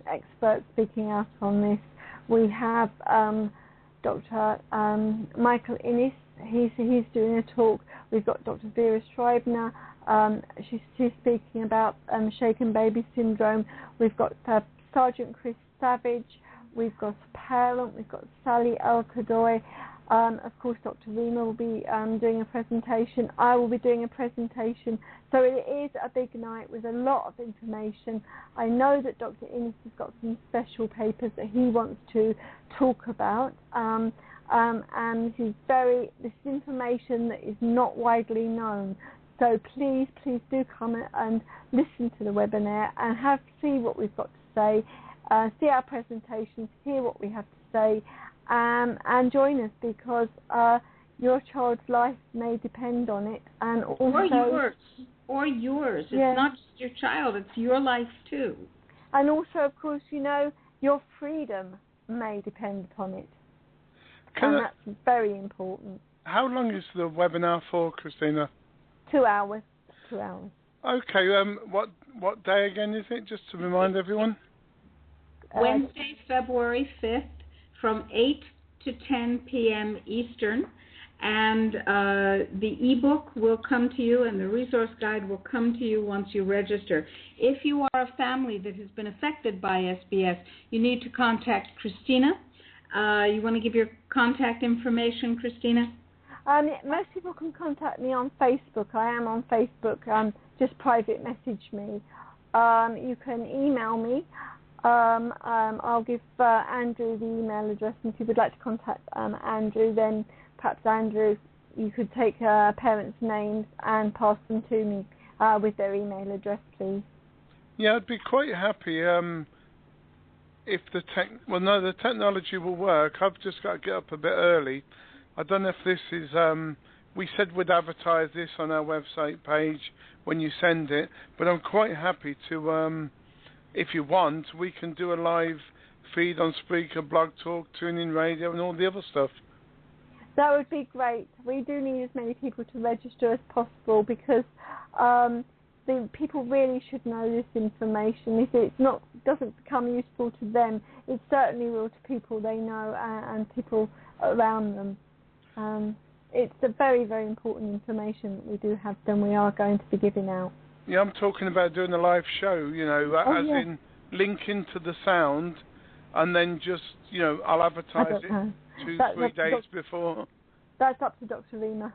experts speaking out on this. We have Dr. Michael Innes. He's doing a talk. We've got Dr. Vera Schreibner. She's speaking about shaken baby syndrome. We've got Sergeant Chris Savage. We've got a parent. We've got Sally El-Kadoy. Of course, Dr. Rima will be doing a presentation. I will be doing a presentation. So it is a big night with a lot of information. I know that Dr. Innes has got some special papers that he wants to talk about. And this is information that is not widely known. So please do come and listen to the webinar and see what we've got to say, see our presentations, hear what we have to say, and join us, because your child's life may depend on it, and also or yours. It's not just your child; it's your life too. And also, of course, your freedom may depend upon it, and that's very important. How long is the webinar for, Christina? 2 hours. 2 hours. Okay. What day again is it? Just to remind everyone. Wednesday, February 5th, from 8 to 10 p.m. Eastern, and the ebook will come to you, and the resource guide will come to you once you register. If you are a family that has been affected by SBS, you need to contact Christina. You want to give your contact information, Christina? Most people can contact me on Facebook. I am on Facebook. Just private message me. You can email me. I'll give Andrew the email address, and if you would like to contact Andrew, then perhaps Andrew, you could take parents' names and pass them to me with their email address, please. Yeah, I'd be quite happy if the technology will work. I've just got to get up a bit early. I don't know if this is, we said we'd advertise this on our website page when you send it, but I'm quite happy to, if you want, we can do a live feed on Spreaker, Blog Talk, TuneIn Radio, and all the other stuff. That would be great. We do need as many people to register as possible, because the people really should know this information. If it doesn't become useful to them, it certainly will to people they know and people around them. It's a very, very important information that we do have, then we are going to be giving out. Yeah, I'm talking about doing a live show, in linking to the sound, and then just, I'll advertise it 2-3 days before. That's up to Dr. Rima.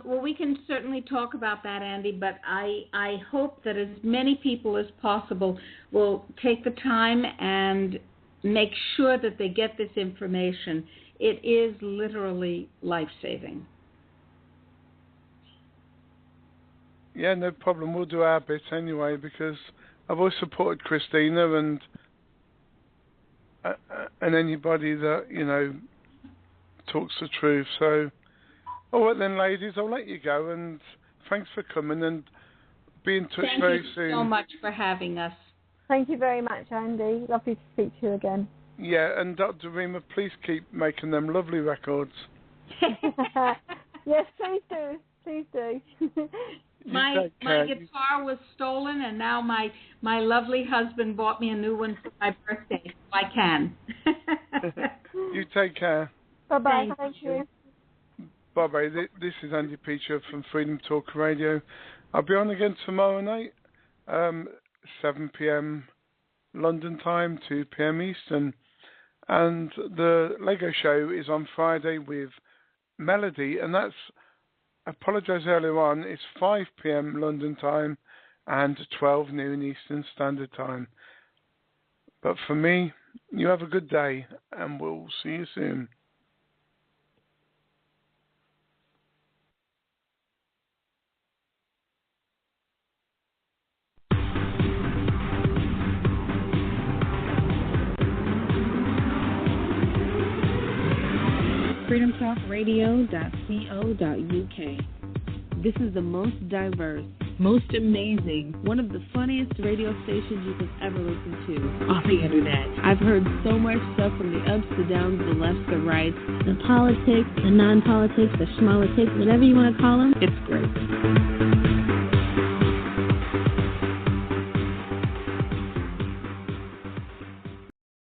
Well, we can certainly talk about that, Andy, but I hope that as many people as possible will take the time and make sure that they get this information. It is literally life-saving. Yeah, no problem. We'll do our bit anyway, because I've always supported Christina and anybody that, talks the truth. So, all right then, ladies, I'll let you go, and thanks for coming, and be in touch very soon. Thank you so much for having us. Thank you very much, Andy. Lovely to speak to you again. Yeah, and Dr. Rima, please keep making them lovely records. Yes, please do. Please do. My guitar was stolen, and now my lovely husband bought me a new one for my birthday, so I can. You take care. Bye-bye. Thank you. Bye-bye. This is Andy Peacher from Freedom Talk Radio. I'll be on again tomorrow night, 7 p.m. London time, 2 p.m. Eastern. And the Lego show is on Friday with Melody, and that's, I apologise earlier on, it's 5 p.m. London time and 12 noon Eastern Standard Time. But for me, you have a good day, and we'll see you soon. freedomtalkradio.co.uk. This is the most diverse, most amazing, one of the funniest radio stations you could ever listen to on the internet. I've heard so much stuff from the ups, the downs, the lefts, the rights, the politics, the non-politics, the schmolitics, whatever you want to call them. It's great.